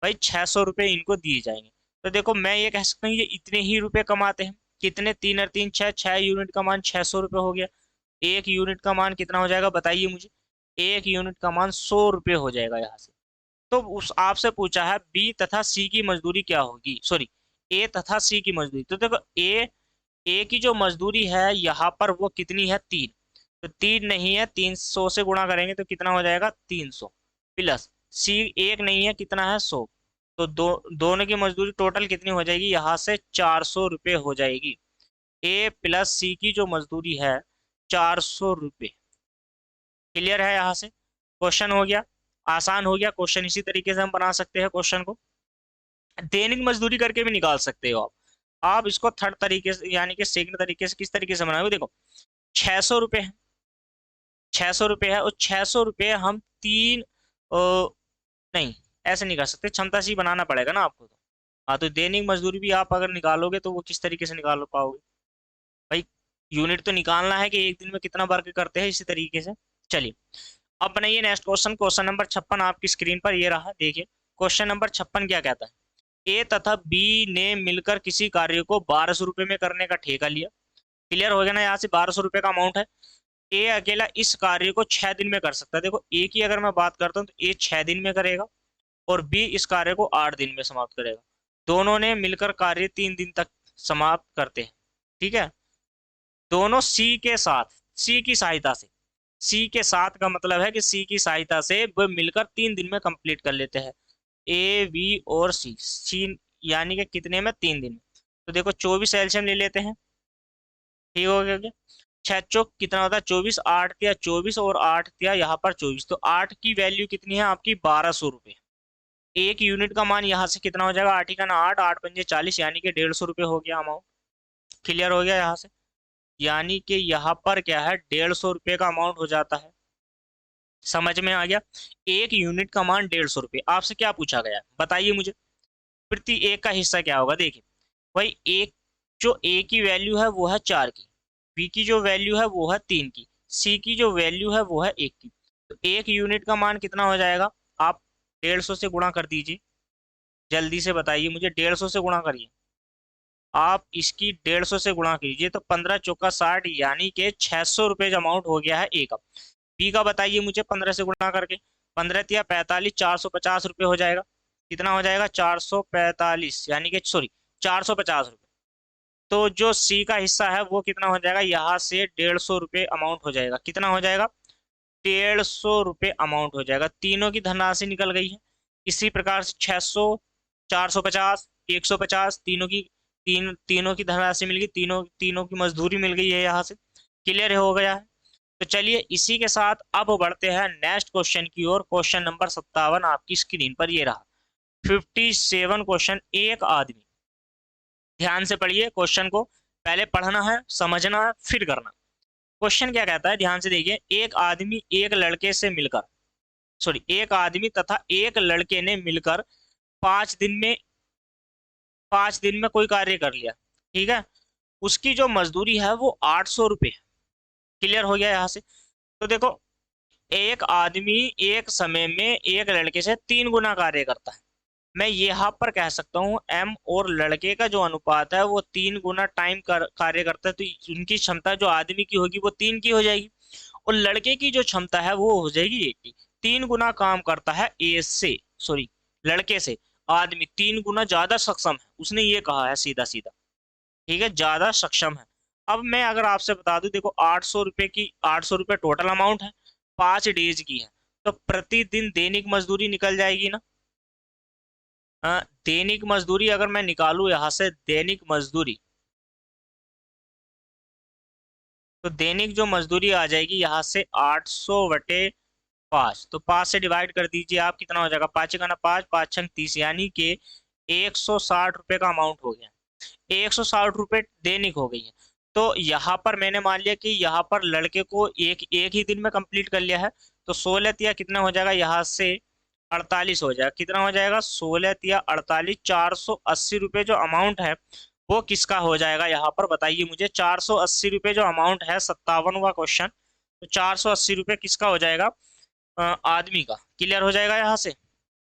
भाई 600 रुपये इनको दिए जाएंगे। तो देखो मैं ये कह सकता हूँ ये इतने ही रुपए कमाते हैं। कितने, 3 और 3 6, 6 यूनिट का मान 600 रुपये हो गया। एक यूनिट का मान कितना हो जाएगा बताइए मुझे, एक यूनिट का मान 100 रुपये हो जाएगा यहाँ से। तो उस आपसे पूछा है बी तथा सी की मजदूरी क्या होगी, सॉरी ए तथा सी की मजदूरी। तो देखो ए की जो मजदूरी है यहाँ पर वो कितनी है, 3। तो 3 नहीं है, 300 से गुणा करेंगे तो कितना हो जाएगा 300, प्लस सी एक नहीं है, कितना है 100। तो दोनों की मजदूरी टोटल कितनी हो जाएगी, यहाँ से 400 रुपये हो जाएगी। ए प्लस सी की जो मजदूरी है 400 रुपये। क्लियर है यहाँ से? क्वेश्चन हो गया, आसान हो गया क्वेश्चन। इसी तरीके से हम बना सकते हैं क्वेश्चन को, दैनिक मजदूरी करके भी निकाल सकते हो आप इसको थर्ड तरीके से, यानी कि सेकंड तरीके से। किस तरीके से बनाओगे, देखो 600 रुपये है, 600 रुपये है, और 600 रुपये हम तीन नहीं ऐसे नहीं कर सकते, क्षमता से ही बनाना पड़ेगा ना आपको। तो हाँ, तो दैनिक मजदूरी भी आप अगर निकालोगे तो वो किस तरीके से निकाल पाओगे भाई, यूनिट तो निकालना है कि एक दिन में कितना वर्क करते हैं, इसी तरीके से। चलिए अब बनाइए नेक्स्ट क्वेश्चन। क्वेश्चन नंबर 56 आपकी स्क्रीन पर ये रहा, देखिए क्वेश्चन नंबर 56 क्या कहता है। ए तथा बी ने मिलकर किसी कार्य को 1200 रुपये में करने का ठेका लिया। क्लियर हो गया ना, यहाँ से 1200 रुपये का अमाउंट है। ए अकेला इस कार्य को 6 दिन में कर सकता है। देखो ए की अगर मैं बात करता हूँ तो ए 6 दिन में करेगा, और बी इस कार्य को 8 दिन में समाप्त करेगा। दोनों ने मिलकर कार्य 3 दिन तक समाप्त करते हैं। ठीक है, दोनों सी के साथ, सी की सहायता से, सी के साथ का मतलब है कि सी की सहायता से वो मिलकर 3 दिन में कंप्लीट कर लेते हैं। ए बी और सी यानी कि कितने में, 3 दिन में। तो देखो 24 एलसीएम ले लेते हैं। ठीक हो गया क्या, 6 चौक कितना होता है 24, 8 तिया 24 और 8 तिया यहाँ पर 24। तो 8 की वैल्यू कितनी है आपकी, 1200 रुपये। एक यूनिट का मान यहाँ से कितना हो जाएगा, 8 ही का ना 8, 8 पंजे 40, यानी कि 150 रुपये हो गया अमाउंट। क्लियर हो गया यहाँ से, यानी कि यहाँ पर क्या है, 150 रुपये का अमाउंट हो जाता है। समझ में आ गया, एक यूनिट का मान 150 रुपये। आपसे क्या पूछा गया है बताइए मुझे, प्रति एक का हिस्सा क्या होगा। देखिए भाई, एक जो ए की वैल्यू है वो है 4 की, बी की जो वैल्यू है वो है 3 की, सी की जो वैल्यू है वो है 1 की। तो एक यूनिट का मान कितना हो जाएगा, आप 150 से गुणा कर दीजिए, जल्दी से बताइए मुझे, 150 से गुणा करिए। आप इसकी 150 से गुणा कीजिए तो 15 चौका 60, यानी कि 600 रुपये अमाउंट हो गया है ए का। बी का बताइए मुझे 15 से गुणा करके, 15 तिया 45, 450 रुपये हो जाएगा। कितना हो जाएगा, 445, यानी कि सॉरी 450 रुपये। तो जो सी का हिस्सा है वो कितना हो जाएगा, यहाँ से 150 रुपये अमाउंट हो जाएगा। कितना हो जाएगा, 150 रुपये अमाउंट हो जाएगा। तीनों की धनराशि निकल गई है। इसी प्रकार से 600, 450, 150, तीनों की धनराशि मिल गई, तीनों तीनों की मजदूरी मिल गई है यहाँ से। क्लियर हो गया है। तो चलिए इसी के साथ अब बढ़ते हैं नेक्स्ट क्वेश्चन की ओर। क्वेश्चन नंबर 57 आपकी स्क्रीन पर ये रहा, 57 क्वेश्चन। एक आदमी, ध्यान से पढ़िए क्वेश्चन को, पहले पढ़ना है, समझना है, फिर करना। क्वेश्चन क्या कहता है, ध्यान से देखिए। एक आदमी एक लड़के से मिलकर, सॉरी एक आदमी तथा एक लड़के ने मिलकर 5 दिन में 5 दिन में कोई कार्य कर लिया। ठीक है, उसकी जो मजदूरी है वो 800 रुपये। क्लियर हो गया यहाँ से। तो देखो, एक आदमी एक समय में एक लड़के से 3 गुना कार्य करता है। मैं यहाँ पर कह सकता हूँ एम और लड़के का जो अनुपात है वो 3 गुना टाइम कार्य करता है। तो उनकी क्षमता जो आदमी की होगी वो 3 की हो जाएगी, और लड़के की जो क्षमता है वो हो जाएगी 80। 3 गुना काम करता है ए से, सॉरी लड़के से आदमी 3 गुना ज्यादा सक्षम है, उसने ये कहा है सीधा सीधा। ठीक है, ज्यादा सक्षम है। अब मैं अगर आपसे बता दूं, देखो 800 रुपए की, 800 रुपए टोटल अमाउंट है, 5 डेज की है, तो प्रतिदिन दैनिक मजदूरी निकल जाएगी ना। दैनिक मजदूरी अगर मैं निकालूं यहाँ से दैनिक मजदूरी, तो दैनिक जो मजदूरी आ जाएगी यहाँ से 800/5, तो 5 से डिवाइड कर दीजिए आप, कितना हो जाएगा, 5 × 5 5×6 = 30, यानी कि 160 रुपए का अमाउंट हो गया। 160 रुपए दैनिक हो गई है। तो यहाँ पर मैंने मान लिया कि यहाँ पर लड़के को एक एक ही दिन में कंप्लीट कर लिया है, तो 16 कितना हो जाएगा, यहाँ से 48 हो जाएगा। कितना हो जाएगा, 16×48, 480 रुपये जो अमाउंट है वो किसका हो जाएगा, यहाँ पर बताइए मुझे। 480 रुपये जो अमाउंट है, 57वां क्वेश्चन, तो 480 रुपये किसका हो जाएगा, आदमी का। क्लियर हो जाएगा यहाँ से,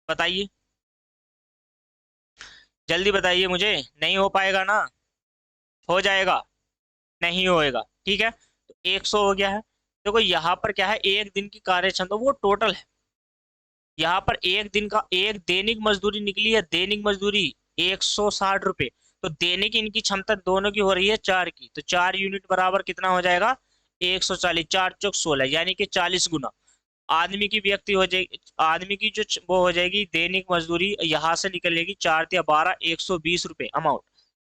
बताइए, जल्दी बताइए मुझे। नहीं हो पाएगा ना, हो जाएगा, नहीं होएगा, ठीक है। तो 100 हो गया है। देखो यहाँ पर क्या है, एक दिन की कार्य क्षमता वो टोटल है। यहाँ पर एक दिन का, एक दैनिक मजदूरी निकली है, दैनिक मजदूरी 160 रुपये। तो दैनिक इनकी क्षमता दोनों की हो रही है 4 की, तो 4 यूनिट बराबर कितना हो जाएगा, 140, 4×4 = 16, यानी कि 40 गुना आदमी की व्यक्ति हो जाएगी। आदमी की जो वो हो जाएगी दैनिक मजदूरी, यहाँ से निकलेगी 4×3 = 12, 120 रुपये अमाउंट।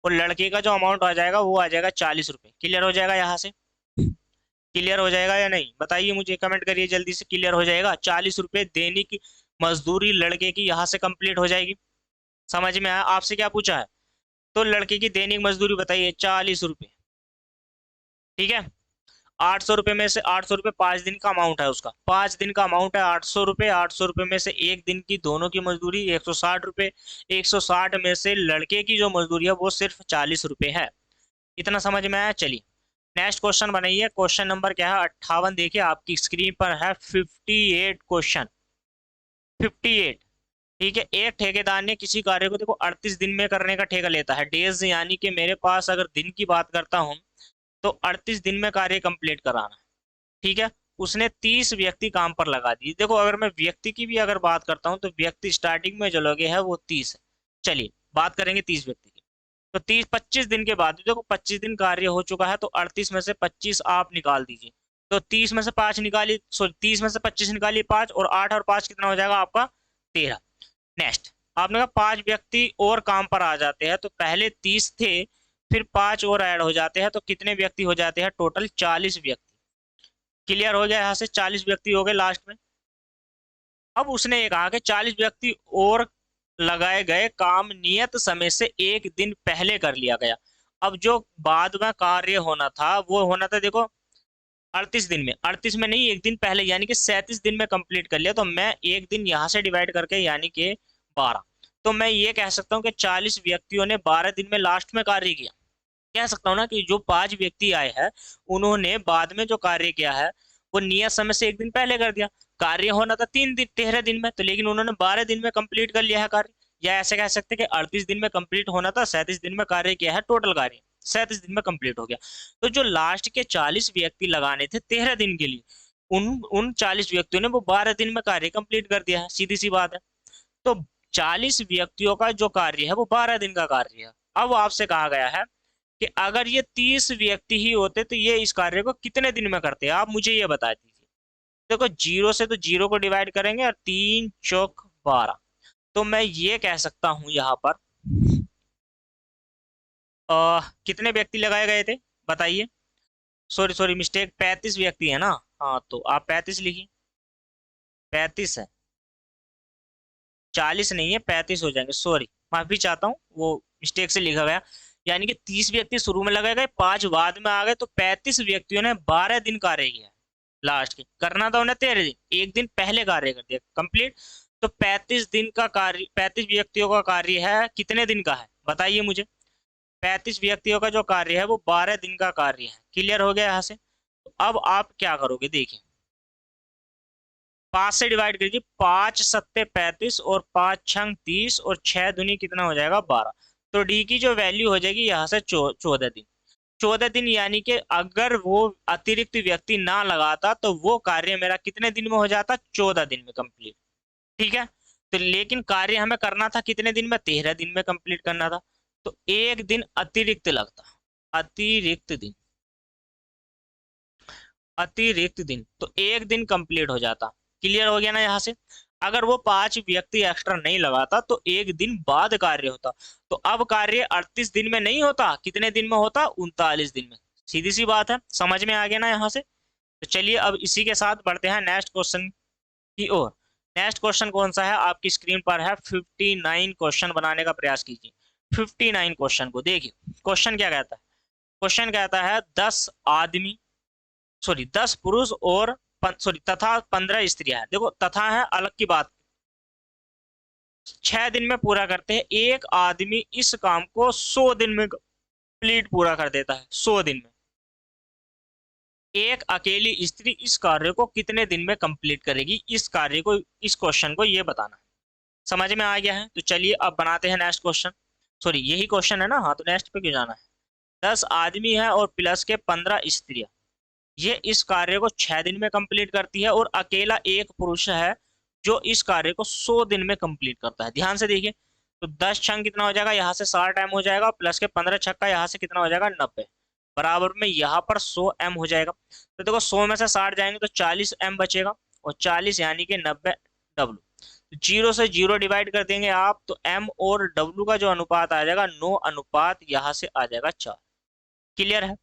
और लड़के का जो अमाउंट आ जाएगा वो आ जाएगा 40 रुपये। क्लियर हो जाएगा यहाँ से, क्लियर हो जाएगा या नहीं, बताइए मुझे, कमेंट करिए जल्दी से। क्लियर हो जाएगा, 40 रुपये दैनिक मजदूरी लड़के की यहाँ से कंप्लीट हो जाएगी। समझ में आया, आपसे क्या पूछा है, तो लड़के की दैनिक मजदूरी बताइए, 40 रुपये, ठीक है। 800 रुपये में से 800 रुपये 5 दिन का अमाउंट है, उसका 5 दिन का अमाउंट है 800 रुपये। 800 रुपये में से एक दिन की दोनों की मजदूरी 160 रुपये। 160 में से लड़के की जो मजदूरी है वो सिर्फ 40 रुपये है। इतना समझ में आया, चलिए नेक्स्ट क्वेश्चन बनाइए। क्वेश्चन नंबर क्या है, 58, देखिए आपकी स्क्रीन पर है 58 क्वेश्चन, 58। ठीक है, एक ठेकेदार ने किसी कार्य को देखो 38 दिन में करने का ठेका लेता है, डेज, यानी कि मेरे पास अगर दिन की बात करता हूँ तो 38 दिन में कार्य कंप्लीट कराना है। ठीक है, उसने 30 व्यक्ति काम पर लगा दिए। देखो अगर मैं व्यक्ति की भी अगर बात करता हूँ तो व्यक्ति स्टार्टिंग में जो लगे हैं वो 30 है। चलिए बात करेंगे 30 व्यक्ति की। तो 30-25 दिन के बाद, देखो 25 दिन कार्य हो चुका है, तो 38 में से 25 आप निकाल दीजिए। तो 30 में से 5 निकालिए, सॉरी 30 में से 25 निकालिए 5, और 8 और 5 कितना हो जाएगा आपका, 13। नेक्स्ट, आपने कहा 5 व्यक्ति और काम पर आ जाते हैं, तो पहले 30 थे, फिर 5 और ऐड हो जाते हैं, तो कितने व्यक्ति हो जाते हैं, टोटल 40 व्यक्ति। क्लियर हो गया, यहाँ से 40 व्यक्ति हो गए लास्ट में। अब उसने ये कहा कि 40 व्यक्ति और लगाए गए, काम नियत समय से एक दिन पहले कर लिया गया। अब जो बाद में कार्य होना था वो होना था, देखो 38 दिन में, 38 में नहीं, एक दिन पहले, यानी कि 37 दिन में कंप्लीट कर लिया। तो मैं एक दिन यहाँ से डिवाइड करके, यानी कि 12, तो मैं ये कह सकता हूँ कि 40 व्यक्तियों ने 12 दिन में लास्ट में कार्य किया। कह सकता हूँ ना कि जो 5 व्यक्ति आए हैं उन्होंने बाद में जो कार्य किया है वो नियत समय से एक दिन पहले कर दिया। कार्य होना था 3 दिन, 13 दिन में, तो लेकिन उन्होंने 12 दिन में कंप्लीट कर लिया है कार्य। या ऐसे कह सकते हैं कि 38 दिन में कंप्लीट होना था, 37 दिन में कार्य किया है, टोटल कार्य 37 दिन में कंप्लीट हो गया। तो जो लास्ट के 40 व्यक्ति लगाने थे 13 दिन के लिए, उन 40 व्यक्तियों ने वो 12 दिन में कार्य कंप्लीट कर दिया है, सीधी सी बात है। तो 40 व्यक्तियों का जो कार्य है वो 12 दिन का कार्य है। अब आपसे कहा गया है कि अगर ये 30 व्यक्ति ही होते तो ये इस कार्य को कितने दिन में करते हैं, आप मुझे ये बता दीजिए। देखो जीरो से तो जीरो को डिवाइड करेंगे, और 3×4 = 12। तो मैं ये कह सकता हूं यहाँ पर कितने व्यक्ति लगाए गए थे, बताइए। सॉरी सॉरी, मिस्टेक, 35 व्यक्ति है ना। हाँ, तो आप 35 लिखिए, 35 है, 40 नहीं है, 35 हो जाएंगे, सॉरी माफी चाहता हूँ, वो मिस्टेक से लिखा गया। यानी कि 30 व्यक्ति शुरू में लगाए गए, 5 बाद में आ गए, तो 35 व्यक्तियों ने 12 दिन कार्य किया। लास्ट के करना था उन्हें 13 दिन, एक दिन पहले कार्य कर दिया कंप्लीट। तो 35 दिन का कार्य, 35 व्यक्तियों का कार्य है, कितने दिन का है बताइए मुझे। 35 व्यक्तियों का जो कार्य है वो 12 दिन का कार्य है। क्लियर हो गया यहाँ से। तो अब आप क्या करोगे, देखिए 5 से डिवाइड कीजिए, 5×7 = 35, और 5×6 = 30, और 6×2 कितना हो जाएगा, 12। तो डी की जो वैल्यू हो जाएगी यहाँ से 14 दिन। 14 दिन, यानी कि अगर वो अतिरिक्त व्यक्ति ना लगाता तो वो कार्य मेरा कितने दिन में हो जाता, 14 दिन में कंप्लीट। ठीक है, तो लेकिन कार्य हमें करना था कितने दिन में, 13 दिन में कंप्लीट करना था, तो एक दिन अतिरिक्त लगता। अतिरिक्त दिन, अतिरिक्त दिन, तो एक दिन कंप्लीट हो जाता। क्लियर हो गया ना यहाँ से। अगर वो 5 व्यक्ति एक्स्ट्रा नहीं लगाता तो एक दिन बाद कार्य होता। तो अब कार्य 38 दिन में नहीं होता, कितने दिन में होता? 39 दिन में। सीधी सी बात है, समझ में आ गया ना यहाँ से। तो चलिए अब इसी के साथ बढ़ते हैं नेक्स्ट क्वेश्चन की ओर। नेक्स्ट क्वेश्चन कौन सा है? आपकी स्क्रीन पर है 59 क्वेश्चन, बनाने का प्रयास कीजिए 59 क्वेश्चन को। देखिए क्वेश्चन क्या कहता है। क्वेश्चन कहता है 10 पुरुष और सॉरी तथा 15 स्त्रियां हैं। देखो तथा है अलग की बात, 6 दिन में पूरा करते हैं। एक आदमी इस काम को 100 दिन में कंप्लीट पूरा कर देता है, 100 दिन में। एक अकेली स्त्री इस कार्य को कितने दिन में कंप्लीट करेगी? इस कार्य को, इस क्वेश्चन को ये बताना है। समझ में आ गया है? तो चलिए अब बनाते हैं नेक्स्ट क्वेश्चन। सॉरी यही क्वेश्चन है ना, हाँ तो नेक्स्ट पे क्यों जाना है। 10 आदमी है और प्लस के 15 स्त्रियां, ये इस कार्य को 6 दिन में कंप्लीट करती है, और अकेला एक पुरुष है जो इस कार्य को 100 दिन में कंप्लीट करता है। ध्यान से देखिए, तो 10 छंग कितना हो जाएगा, यहाँ से 60 m हो जाएगा, प्लस के 15 छक्का यहाँ से कितना हो जाएगा, 90, बराबर में यहाँ पर 100 m हो जाएगा। तो देखो 100 में से 60 जाएंगे तो 40 m बचेगा, और 40 यानी कि 90 W। जीरो से जीरो डिवाइड कर देंगे आप, तो m और W का जो अनुपात आ जाएगा 9 अनुपात यहाँ से आ जाएगा 4। क्लियर है?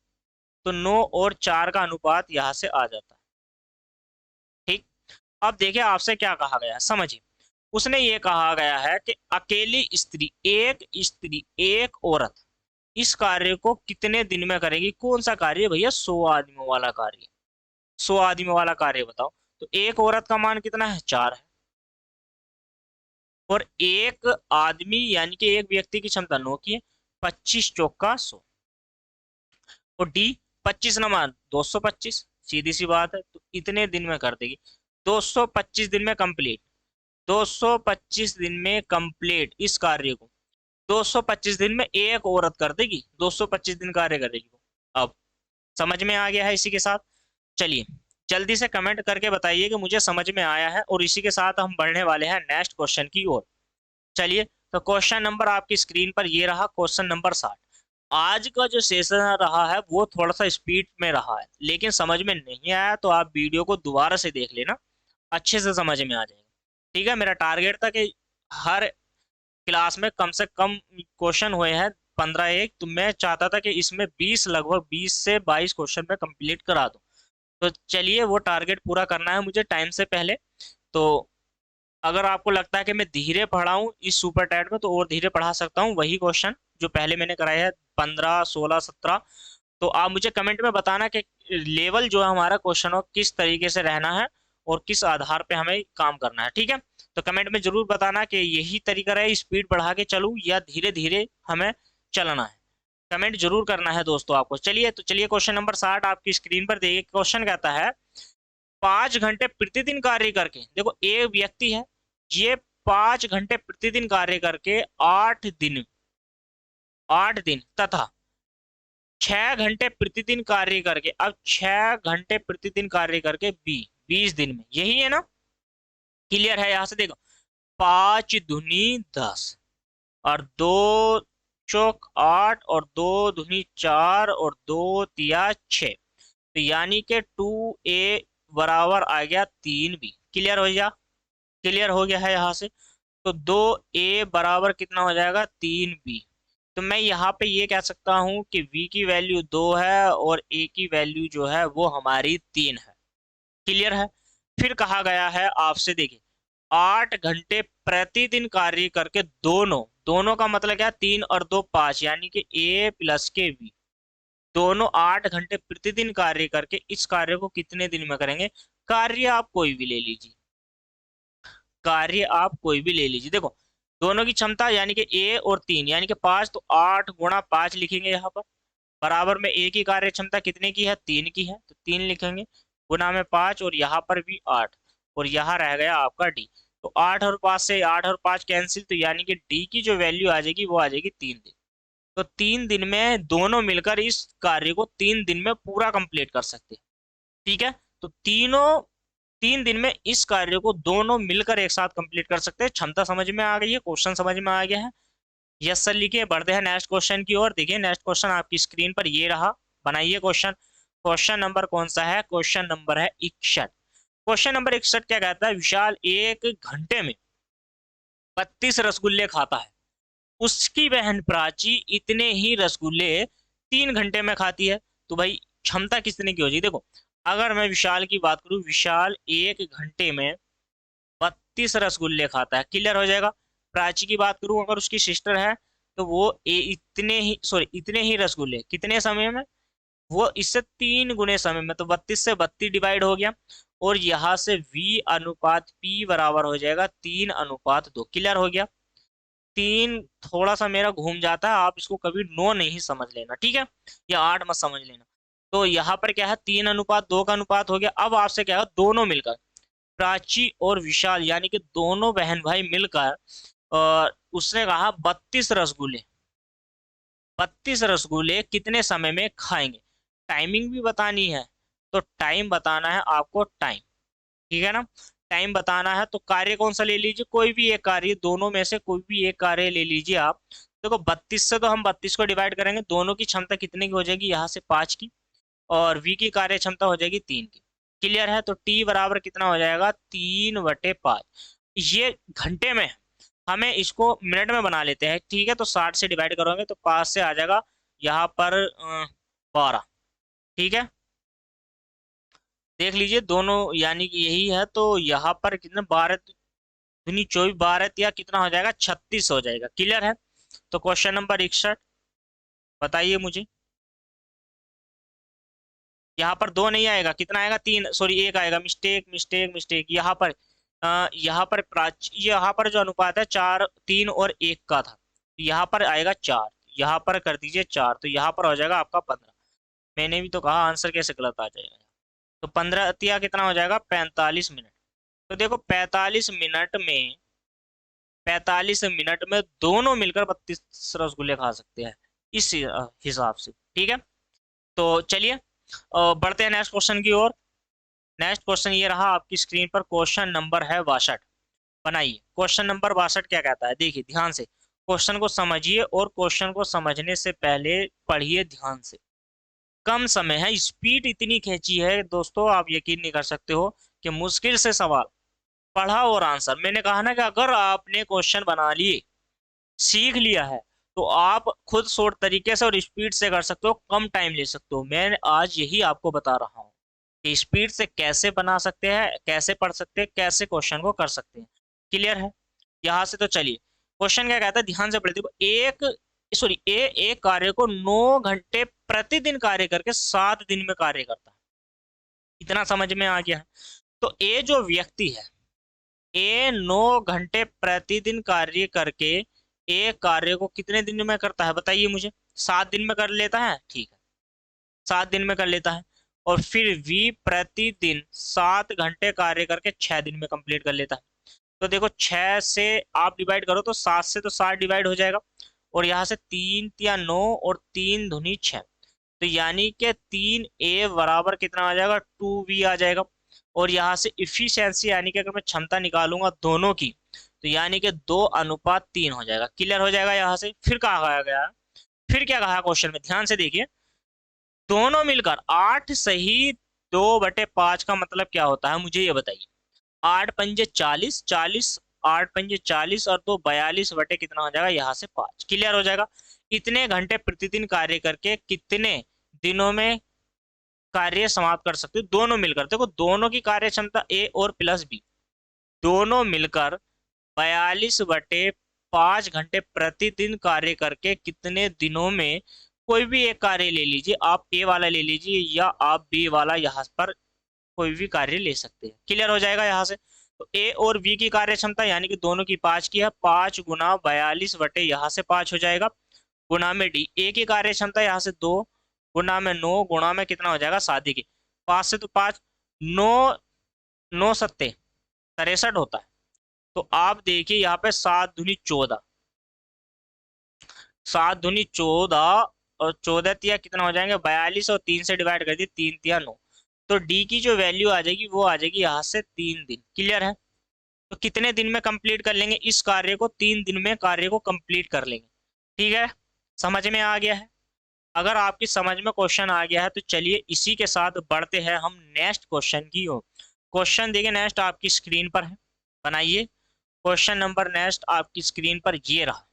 तो 9 और 4 का अनुपात यहाँ से आ जाता है। ठीक। अब देखिए आपसे क्या कहा गया है, समझिए। उसने ये कहा गया है कि अकेली स्त्री एक औरत इस कार्य को कितने दिन में करेगी? कौन सा कार्य भैया? 100 आदमियों वाला कार्य। 100 आदमियों वाला कार्य बताओ। तो एक औरत का मान कितना है? 4 है। और एक आदमी यानी कि एक व्यक्ति की क्षमता 9 की है, 25 चौका 100, और डी 25 नंबर 225। सीधी सी बात है, तो इतने दिन में कर देगी। 225 दिन में कंप्लीट, 225 दिन में कंप्लीट इस कार्य को 225 दिन में एक औरत कर देगी, 225 दिन कार्य करेगी वो। अब समझ में आ गया है इसी के साथ। चलिए जल्दी से कमेंट करके बताइए कि मुझे समझ में आया है, और इसी के साथ हम बढ़ने वाले हैं नेक्स्ट क्वेश्चन की ओर। चलिए तो क्वेश्चन नंबर आपकी स्क्रीन पर ये रहा, क्वेश्चन नंबर 60। आज का जो सेशन रहा है वो थोड़ा सा स्पीड में रहा है, लेकिन समझ में नहीं आया तो आप वीडियो को दोबारा से देख लेना, अच्छे से समझ में आ जाएगा। ठीक है, मेरा टारगेट था कि हर क्लास में कम से कम क्वेश्चन हुए हैं 15 एक, तो मैं चाहता था कि इसमें 20, लगभग 20 से 22 क्वेश्चन में कंप्लीट करा दूं। तो चलिए वो टारगेट पूरा करना है मुझे टाइम से पहले। तो अगर आपको लगता है कि मैं धीरे पढ़ाऊं इस सुपर टैट में, तो और धीरे पढ़ा सकता हूं वही क्वेश्चन जो पहले मैंने कराए हैं 15, 16, 17। तो आप मुझे कमेंट में बताना कि लेवल जो है हमारा क्वेश्चन हो किस तरीके से रहना है और किस आधार पे हमें काम करना है। ठीक है, तो कमेंट में जरूर बताना कि यही तरीका रहे, स्पीड बढ़ा के चलूं या धीरे धीरे हमें चलना है। कमेंट जरूर करना है दोस्तों आपको। चलिए तो चलिए क्वेश्चन नंबर 60 आपकी स्क्रीन पर देखिए। क्वेश्चन कहता है 5 घंटे प्रतिदिन कार्य करके, देखो एक व्यक्ति है, ये 5 घंटे प्रतिदिन कार्य करके 8 दिन, 8 दिन तथा 6 घंटे प्रतिदिन कार्य करके, अब 6 घंटे प्रतिदिन कार्य करके 20 दिन में, यही है ना? क्लियर है? यहां से देखो 5 दूनी 10, और 2 चौक 8, और 2 दूनी 4, और 2 तिया 6, तो यानी कि 2a बराबर आ गया 3b। क्लियर हो गया? क्लियर हो गया है यहाँ से। तो 2a बराबर कितना हो जाएगा? 3b। तो मैं यहाँ पे ये कह सकता हूँ कि v की वैल्यू 2 है और a की वैल्यू जो है वो हमारी 3 है। क्लियर है? फिर कहा गया है आपसे, देखिए 8 घंटे प्रतिदिन कार्य करके दोनों, दोनों का मतलब क्या? 3 और 2 5, यानी कि a प्लस के v, दोनों 8 घंटे प्रतिदिन कार्य करके इस कार्य को कितने दिन में करेंगे? कार्य आप कोई भी ले लीजिए, कार्य आप कोई भी ले लीजिए। देखो दोनों की क्षमता यानी कि a और 3 यानी कि 5, तो 8 गुणा 5 लिखेंगे यहाँ पर, बराबर में a की कार्य क्षमता कितने की है? 3 की है, तो 3 लिखेंगे, गुणा में 5, और यहाँ पर भी 8, और यहाँ रह गया आपका d। तो 8 और 5 से 8 और 5 कैंसिल, तो यानी कि d की जो वैल्यू आ जाएगी वो आ जाएगी 3 दिन। तो 3 दिन में दोनों मिलकर इस कार्य को 3 दिन में पूरा कंप्लीट कर सकते हैं। ठीक है, तो 3 दिन में इस कार्य को दोनों मिलकर एक साथ कंप्लीट कर सकते हैं। क्षमता समझ में आ गई है, क्वेश्चन समझ में आ गया है। यस सर लिखिए, बढ़ते हैं नेक्स्ट क्वेश्चन की ओर। देखिए नेक्स्ट क्वेश्चन आपकी स्क्रीन पर ये रहा, बनाइए क्वेश्चन। क्वेश्चन नंबर कौन सा है? क्वेश्चन नंबर है 61। क्वेश्चन नंबर 61 क्या कहता है? विशाल एक घंटे में 32 रसगुल्ले खाता है, उसकी बहन प्राची इतने ही रसगुल्ले 3 घंटे में खाती है। तो भाई क्षमता कितने की हो जाएगी? देखो, अगर मैं विशाल की बात करूं, विशाल एक घंटे में 32 रसगुल्ले खाता है, क्लियर हो जाएगा। प्राची की बात करूं, अगर उसकी सिस्टर है, तो वो इतने ही रसगुल्ले कितने समय में? वो इससे 3 गुने समय में, तो 32 से 32 डिवाइड हो गया। और यहां से V अनुपात P बराबर हो जाएगा 3:2, क्लियर हो गया। तीन थोड़ा सा मेरा घूम जाता है, आप इसको कभी 9 नहीं समझ लेना, ठीक है, या 8 मत समझ लेना। तो यहाँ पर क्या है, 3:2 का अनुपात हो गया। अब आपसे क्या है, दोनों मिलकर प्राची और विशाल यानी कि दोनों बहन भाई मिलकर, और उसने कहा 32 रसगुल्ले कितने समय में खाएंगे। टाइमिंग भी बतानी है, तो टाइम बताना है आपको, टाइम, ठीक है ना। टाइम बताना है तो कार्य कौन सा ले लीजिए, कोई भी एक कार्य, दोनों में से कोई भी एक कार्य ले लीजिए आप। देखो 32 से तो हम 32 को डिवाइड करेंगे, दोनों की क्षमता कितने की हो जाएगी, यहाँ से 5 की, और V की कार्य क्षमता हो जाएगी 3 की, क्लियर है। तो T बराबर कितना हो जाएगा, 3/5। ये घंटे में है, हमें इसको मिनट में बना लेते हैं, ठीक है। तो 60 से डिवाइड करोगे तो 5 से आ जाएगा यहाँ पर 12, ठीक है। देख लीजिए दोनों यानी कि यही है, तो यहाँ पर कितना, 12 दूनी 24, 12 या कितना हो जाएगा, 36 हो जाएगा, क्लियर है। तो क्वेश्चन नंबर 61 बताइए मुझे। यहाँ पर 2 नहीं आएगा, कितना आएगा, 3, सॉरी 1 आएगा, मिस्टेक मिस्टेक मिस्टेक। यहाँ पर जो अनुपात है 4, 3 और 1 का था, तो यहाँ पर आएगा 4, यहाँ पर कर दीजिए 4, तो यहाँ पर हो जाएगा आपका 15। मैंने भी तो कहा आंसर कैसे गलत आ जाएगा। तो 15 तिया कितना हो जाएगा, 45 मिनट। तो देखो 45 मिनट में दोनों मिलकर 32 रसगुल्ले खा सकते हैं, इस हिसाब से, ठीक है। तो चलिए बढ़ते हैं नेक्स्ट क्वेश्चन की ओर। नेक्स्ट क्वेश्चन ये रहा आपकी स्क्रीन पर, क्वेश्चन नंबर है 62। बनाइए क्वेश्चन नंबर 62 क्या कहता है, देखिए ध्यान से क्वेश्चन को समझिए, और क्वेश्चन को समझने से पहले पढ़िए ध्यान से। कम समय है, स्पीड इतनी खींची है दोस्तों, आप यकीन नहीं कर सकते हो कि मुश्किल से सवाल पढ़ा और आंसर। मैंने कहा ना कि अगर आपने क्वेश्चन बना लिए, सीख लिया है, तो आप खुद शॉर्ट तरीके से और स्पीड से कर सकते हो, कम टाइम ले सकते हो। मैं आज यही आपको बता रहा हूँ कि स्पीड से कैसे बना सकते हैं, कैसे पढ़ सकते हैं, कैसे क्वेश्चन को कर सकते हैं, क्लियर है। यहाँ से तो चलिए, क्वेश्चन क्या कहता है, ध्यान से पढ़े। देखो एक कार्य को 9 घंटे प्रतिदिन कार्य करके 7 दिन में कार्य करता है, इतना समझ में आ गया है। तो ए जो व्यक्ति है, ए 9 घंटे प्रतिदिन कार्य करके एक कार्य को कितने दिन में करता है, बताइए मुझे। 7 दिन में कर लेता है, ठीक है, 7 दिन में कर लेता है। और फिर V प्रतिदिन 7 घंटे कार्य करके 6 दिन में कंप्लीट कर लेता है। तो देखो 6 से आप डिवाइड करो तो 7 से तो 7 डिवाइड हो जाएगा, और यहाँ से 3 या 9 और 3 दूनी 6, तो यानी कि 3A बराबर कितना आ जाएगा, 2V आ जाएगा। और यहाँ से इफिशियंसी यानी कि अगर मैं क्षमता निकालूंगा दोनों की, तो यानी कि 2:3 हो जाएगा, क्लियर हो जाएगा। यहाँ से फिर कहा गया, फिर क्या कहा क्वेश्चन में, ध्यान से देखिए, दोनों मिलकर 8 सही 2/5 का मतलब क्या होता है, मुझे ये बताइए। 8 पंजे 40, 40, 8 पंजे 40 और 2 42 बटे कितना हो जाएगा, यहाँ से 5, क्लियर हो जाएगा। इतने घंटे प्रतिदिन कार्य करके कितने दिनों में कार्य समाप्त कर सकते हो, दोनों मिलकर। देखो दोनों की कार्य क्षमता ए और प्लस बी, दोनों मिलकर 42/5 घंटे प्रतिदिन कार्य करके कितने दिनों में, कोई भी एक कार्य ले लीजिए, आप ए वाला ले लीजिए या आप बी वाला, यहाँ पर कोई भी कार्य ले सकते हैं, क्लियर हो जाएगा यहाँ से। तो ए और बी की कार्य क्षमता यानी कि दोनों की 5 की है, 5 गुना 42 बटे यहाँ से 5 हो जाएगा, गुना में डी ए की कार्य क्षमता यहाँ से 2, गुना में 9, गुणा में कितना हो जाएगा, 7 की 5 से तो 5, 9, 9 सत्ते 63 होता है। तो आप देखिए यहाँ पे 7 दूनी 14, 7 दूनी 14, और 14 तिया कितना हो जाएंगे, 42, और 3 से डिवाइड कर दिए, 3 तिया 9। तो डी की जो वैल्यू आ जाएगी वो आ जाएगी यहाँ से 3 दिन, क्लियर है। तो कितने दिन में कंप्लीट कर लेंगे इस कार्य को, 3 दिन में कार्य को कंप्लीट कर लेंगे। ठीक है, समझ में आ गया है? अगर आपकी समझ में क्वेश्चन आ गया है तो चलिए इसी के साथ बढ़ते हैं हम नेक्स्ट क्वेश्चन की ओर। क्वेश्चन देखिए नेक्स्ट आपकी स्क्रीन पर है, बनाइए। क्वेश्चन नंबर नेक्स्ट आपकी स्क्रीन पर ये रहा।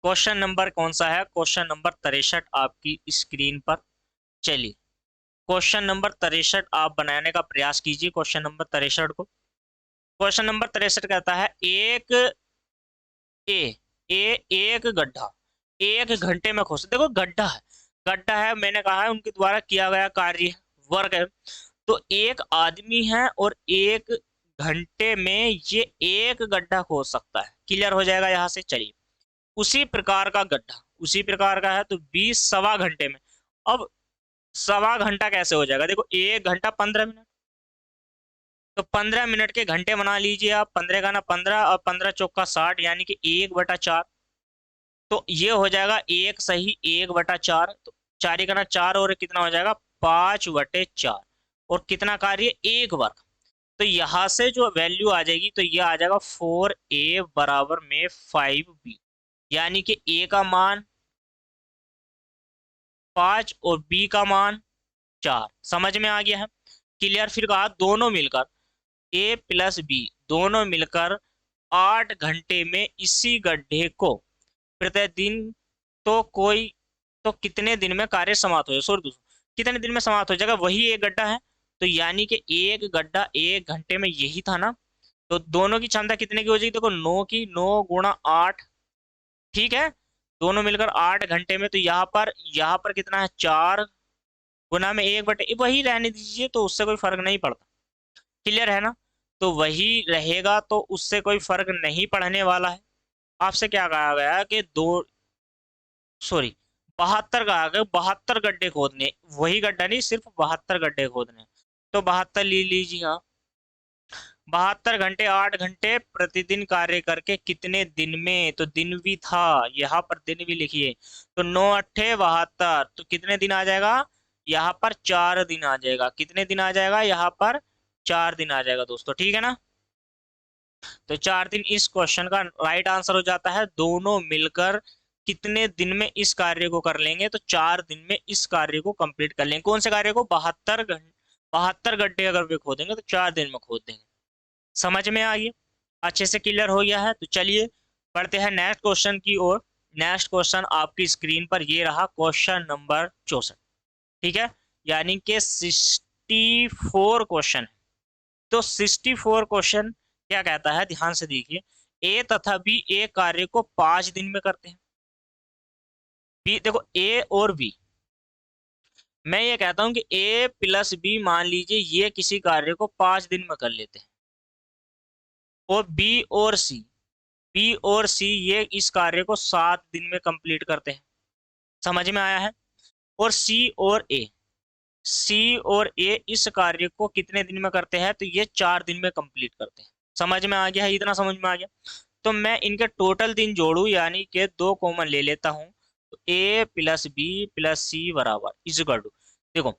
क्वेश्चन नंबर कौन सा है? क्वेश्चन नंबर 63 आपकी स्क्रीन पर। चलिए क्वेश्चन नंबर 63 आप बनाने का प्रयास कीजिए। क्वेश्चन नंबर 63 को, क्वेश्चन नंबर 63 कहता है एक ए एक गड्ढा 1 घंटे में खोद, देखो गड्ढा है, गड्ढा है, मैंने कहा है उनके द्वारा किया गया कार्य, वर्क है। तो एक आदमी है और 1 घंटे में ये एक गड्ढा खोद सकता है। क्लियर हो जाएगा यहाँ से? चलिए उसी प्रकार का गड्ढा, उसी प्रकार का है तो 20 सवा घंटे में। अब सवा घंटा कैसे हो जाएगा? देखो 1 घंटा 15 मिनट, तो 15 मिनट के घंटे बना लीजिए आप। 15 का ना 15 और 15 चौका 60, यानी कि 1/4। तो ये हो जाएगा 1 सही 1/4। तो 4 का ना 4 और कितना हो जाएगा? 5/4। और कितना कार्य? 1 वर्ग। तो यहाँ से जो वैल्यू आ जाएगी तो ये आ जाएगा 4a बराबर में 5b, यानी कि a का मान 5 और b का मान 4। समझ में आ गया है? क्लियर? फिर कहा दोनों मिलकर a प्लस b दोनों मिलकर 8 घंटे में इसी गड्ढे को प्रतिदिन, तो कोई, तो कितने दिन में कार्य समाप्त हो जाएगा? सॉरी दोस्तों, कितने दिन में समाप्त हो जाएगा? वही एक गड्ढा है, तो यानी कि एक गड्ढा 1 घंटे में, यही था ना। तो दोनों की क्षमता कितने की हो जाएगी? देखो 9 की, 9 × 8, ठीक है, दोनों मिलकर 8 घंटे में। तो यहाँ पर कितना है? 4 गुना में 1/, वही रहने दीजिए, तो उससे कोई फर्क नहीं पड़ता। क्लियर है ना? तो वही रहेगा, तो उससे कोई फर्क नहीं पड़ने वाला है। आपसे क्या कहा गया है कि दो, सॉरी 72 कहा गया, 72 गड्ढे खोदने, वही गड्ढा नहीं, सिर्फ 72 गड्ढे खोदने। तो 72 ले लीजिए आप। 72 घंटे 8 घंटे प्रतिदिन कार्य करके कितने दिन में? तो दिन भी था, यहाँ पर दिन भी लिखिए। तो 9 × 8 = 72, तो कितने दिन आ जाएगा? यहाँ पर 4 दिन आ जाएगा। कितने दिन आ जाएगा? यहाँ पर 4 दिन आ जाएगा दोस्तों, ठीक है ना? तो 4 दिन इस क्वेश्चन का राइट आंसर हो जाता है। दोनों मिलकर कितने दिन में इस कार्य को कर लेंगे? तो 4 दिन में इस कार्य को कंप्लीट कर लेंगे। कौन से कार्य को? 72 गड्ढे अगर वे खोदेंगे तो 4 दिन में खोद देंगे। समझ में आ गया? अच्छे से क्लियर हो गया है? तो चलिए बढ़ते हैं नेक्स्ट क्वेश्चन की ओर। नेक्स्ट क्वेश्चन आपकी स्क्रीन पर ये रहा, क्वेश्चन नंबर 64, ठीक है, यानी कि 64 क्वेश्चन है। तो 64 क्वेश्चन क्या कहता है? ध्यान से देखिए। ए तथा बी एक कार्य को 5 दिन में करते हैं। बी, देखो ए और बी, मैं ये कहता हूं कि ए प्लस बी, मान लीजिए ये किसी कार्य को 5 दिन में कर लेते हैं। और बी और सी ये इस कार्य को 7 दिन में कंप्लीट करते हैं। समझ में आया है? और सी और ए इस कार्य को कितने दिन में करते हैं? तो ये 4 दिन में कंप्लीट करते हैं। समझ में आ गया है? इतना समझ में आ गया? तो मैं इनके टोटल दिन जोड़ू, यानी कि 2 कॉमन ले लेता हूं। तो ए प्लस बी प्लस सी बराबर इक्वल टू, देखो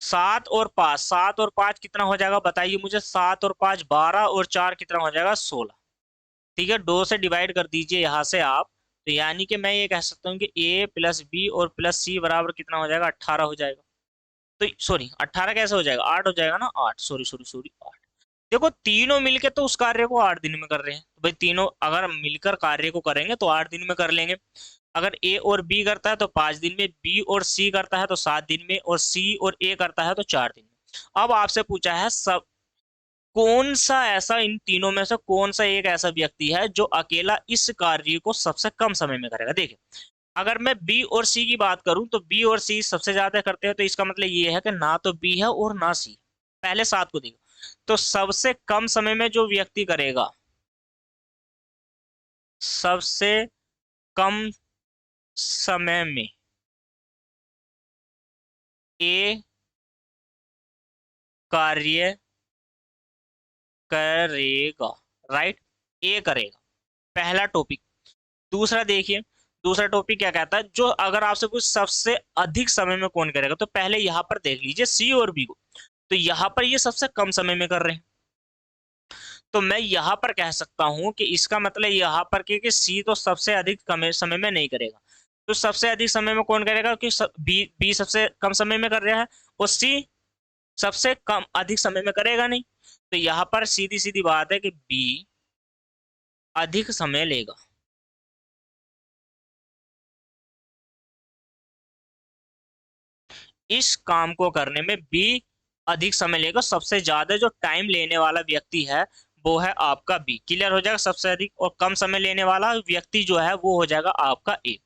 7 और 5 कितना हो जाएगा? बताइए मुझे। 7 और 5 12, और 4 कितना हो जाएगा? 16। ठीक है, 2 से डिवाइड कर दीजिए यहाँ से आप। तो यानी कि मैं ये कह सकता हूँ कि ए प्लस बी और प्लस सी बराबर कितना हो जाएगा? 18 हो जाएगा। तो सॉरी 18 कैसे हो जाएगा? 8 हो जाएगा ना, 8, सॉरी सॉरी सॉरी 8। देखो तीनों मिलके तो उस कार्य को 8 दिन में कर रहे हैं, तो भाई तीनों अगर मिलकर कार्य को करेंगे तो 8 दिन में कर लेंगे। अगर ए और बी करता है तो 5 दिन में, बी और सी करता है तो 7 दिन में, और सी और ए करता है तो 4 दिन में। अब आपसे पूछा है सब, कौन सा ऐसा, इन तीनों में से कौन सा एक ऐसा व्यक्ति है जो अकेला इस कार्य को सबसे कम समय में करेगा? देखिए अगर मैं बी और सी की बात करूं तो बी और सी सबसे ज्यादा करते हैं, तो इसका मतलब ये है कि ना तो बी है और ना सी। पहले 7 को देखो, तो सबसे कम समय में जो व्यक्ति करेगा, सबसे कम समय में ए कार्य करेगा, राइट, ए करेगा, पहला टॉपिक। दूसरा देखिए, दूसरा टॉपिक क्या कहता है? जो अगर आपसे कुछ सबसे अधिक समय में कौन करेगा, तो पहले यहां पर देख लीजिए सी और बी को, तो यहां पर ये सबसे कम समय में कर रहे हैं। तो मैं यहाँ पर कह सकता हूँ कि इसका मतलब यहाँ पर कि सी तो सबसे अधिक कम समय में नहीं करेगा। तो सबसे अधिक समय में कौन करेगा, क्योंकि बी सबसे कम समय में कर रहा है और सी सबसे कम अधिक समय में करेगा नहीं। तो यहाँ पर सीधी सीधी बात है कि बी अधिक समय लेगा। इस काम को करने में बी अधिक समय लेगा। सबसे ज्यादा जो टाइम लेने वाला व्यक्ति है वो है आपका बी। क्लियर हो जाएगा। सबसे अधिक और कम समय लेने वाला व्यक्ति जो है वो हो जाएगा आपका ए।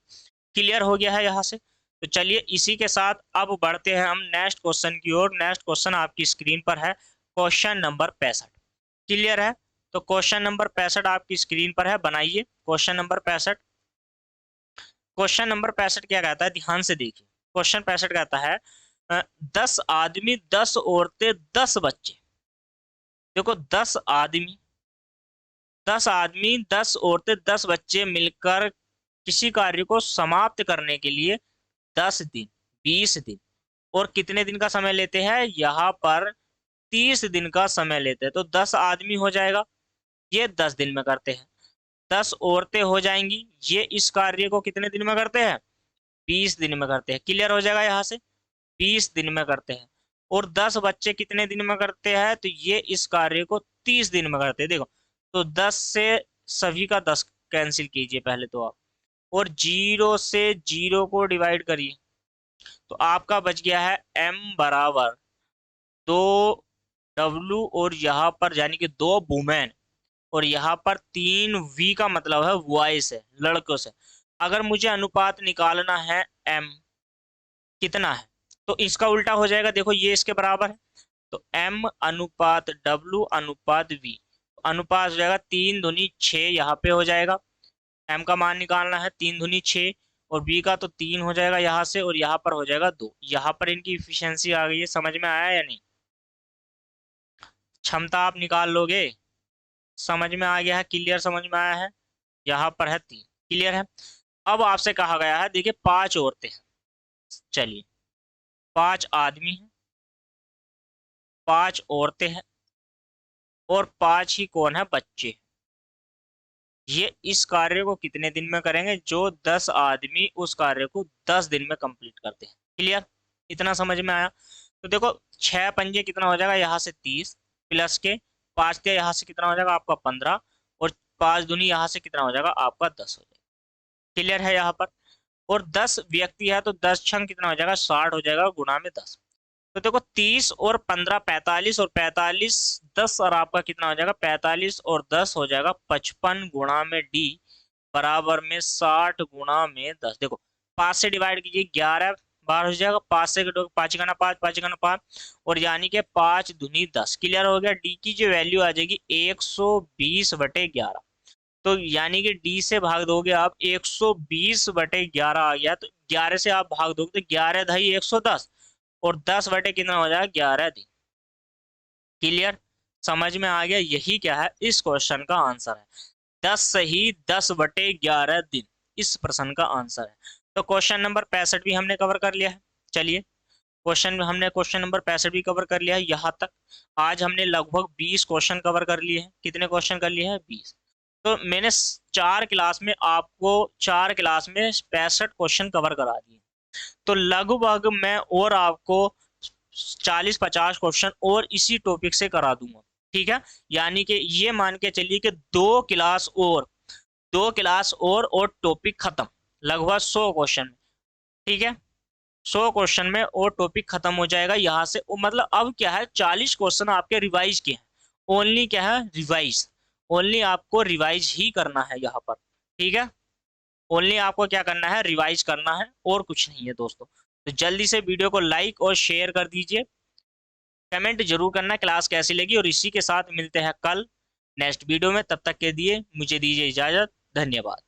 क्लियर हो गया है यहाँ से। तो चलिए इसी के साथ अब बढ़ते हैं हम नेक्स्ट क्वेश्चन की ओर। नेक्स्ट क्वेश्चन आपकी स्क्रीन पर है, क्वेश्चन नंबर 65। क्लियर है। तो क्वेश्चन नंबर 65 आपकी स्क्रीन पर है, बनाइए क्वेश्चन नंबर 65। क्वेश्चन नंबर 65 क्या कहता है, ध्यान से देखिए। क्वेश्चन 65 कहता है 10 आदमी 10 औरतें 10 बच्चे। देखो 10 आदमी 10 औरतें 10 बच्चे मिलकर किसी कार्य को समाप्त करने के लिए 10 दिन, 20 दिन और कितने दिन का समय लेते हैं, यहाँ पर 30 दिन का समय लेते हैं। तो 10 आदमी हो जाएगा, ये 10 दिन में करते हैं। 10 औरतें हो जाएंगी, ये इस कार्य को कितने दिन में करते हैं, 20 दिन में करते हैं। क्लियर हो जाएगा यहाँ से, 20 दिन में करते हैं। और 10 बच्चे कितने दिन में करते हैं, तो ये इस कार्य को 30 दिन में करते हैं। देखो तो 10 से सभी का 10 कैंसिल कीजिए पहले तो आप, और 0 से 0 को डिवाइड करिए। तो आपका बच गया है m बराबर 2W और यहाँ पर यानी कि 2 वुमेन और यहाँ पर 3V का मतलब है वॉइस है, लड़कों से। अगर मुझे अनुपात निकालना है m कितना है, तो इसका उल्टा हो जाएगा। देखो ये इसके बराबर है, तो m अनुपात w अनुपात v। अनुपात हो जाएगा 3 दूनी 6, यहाँ पे हो जाएगा। m का मान निकालना है 3 दूनी 6 और b का तो 3 हो जाएगा यहाँ से, और यहाँ पर हो जाएगा 2। यहाँ पर इनकी इफिशियंसी आ गई है। समझ में आया या नहीं, क्षमता आप निकाल लोगे। समझ में आ गया है, क्लियर समझ में आया है। यहाँ पर है 3। क्लियर है। अब आपसे कहा गया है, देखिए 5 औरतें हैं, चलिए 5 आदमी हैं, 5 औरतें हैं और 5 ही कौन है, बच्चे। ये इस कार्य को कितने दिन में करेंगे, जो 10 आदमी उस कार्य को 10 दिन में कंप्लीट करते हैं। क्लियर, इतना समझ में आया। तो देखो 6 पंजे कितना हो जाएगा, यहाँ से 30 प्लस के 5 के यहाँ से कितना हो जाएगा आपका 15 और 5 दूनी यहाँ से कितना हो जाएगा आपका 10 हो जाएगा। क्लियर है यहाँ पर। और 10 व्यक्ति है तो 10 छंग कितना हो जाएगा, 60 हो जाएगा गुणा में 10। तो देखो 30 और 15 45 और 45 10 और आपका कितना हो जाएगा 45 और 10 हो जाएगा 55 गुणा में डी बराबर में 60 गुणा में 10। देखो 5 से डिवाइड कीजिए, 11 बार हो जाएगा। 5 से 5 का 5, 5 का 5 और यानी कि 5 दूनी 10। क्लियर हो गया। डी की जो वैल्यू आ जाएगी 120/11। तो यानी कि डी से भाग दोगे आप, 120/11 आ गया। तो 11 से आप भाग दोगे तो 11 दही 110 और 10 बटे कितना हो जाएगा 11 दिन। क्लियर, समझ में आ गया। यही क्या है, इस क्वेश्चन का आंसर है। 10 सही 10/11 दिन इस प्रश्न का आंसर है। तो क्वेश्चन नंबर 65 भी हमने कवर कर लिया है। चलिए क्वेश्चन नंबर 65 भी कवर कर लिया है। यहाँ तक आज हमने लगभग 20 क्वेश्चन कवर कर लिए हैं। कितने क्वेश्चन कर लिए हैं, 20। तो मैंने 4 क्लास में 65 क्वेश्चन कवर करा दिए। तो लगभग मैं और आपको 40-50 क्वेश्चन और इसी टॉपिक से करा दूंगा। ठीक है, यानी कि ये मान के चलिए कि 2 क्लास और टॉपिक खत्म। लगभग 100 क्वेश्चन। ठीक है, 100 क्वेश्चन में और टॉपिक खत्म हो जाएगा यहाँ से। मतलब अब क्या है, 40 क्वेश्चन आपके रिवाइज के हैं। ओनली क्या है, रिवाइज। ओनली आपको रिवाइज ही करना है यहाँ पर। ठीक है, ओनली आपको क्या करना है, रिवाइज करना है और कुछ नहीं है दोस्तों। तो जल्दी से वीडियो को लाइक और शेयर कर दीजिए। कमेंट जरूर करना क्लास कैसी लगी, और इसी के साथ मिलते हैं कल नेक्स्ट वीडियो में। तब तक के लिए मुझे दीजिए इजाजत। धन्यवाद।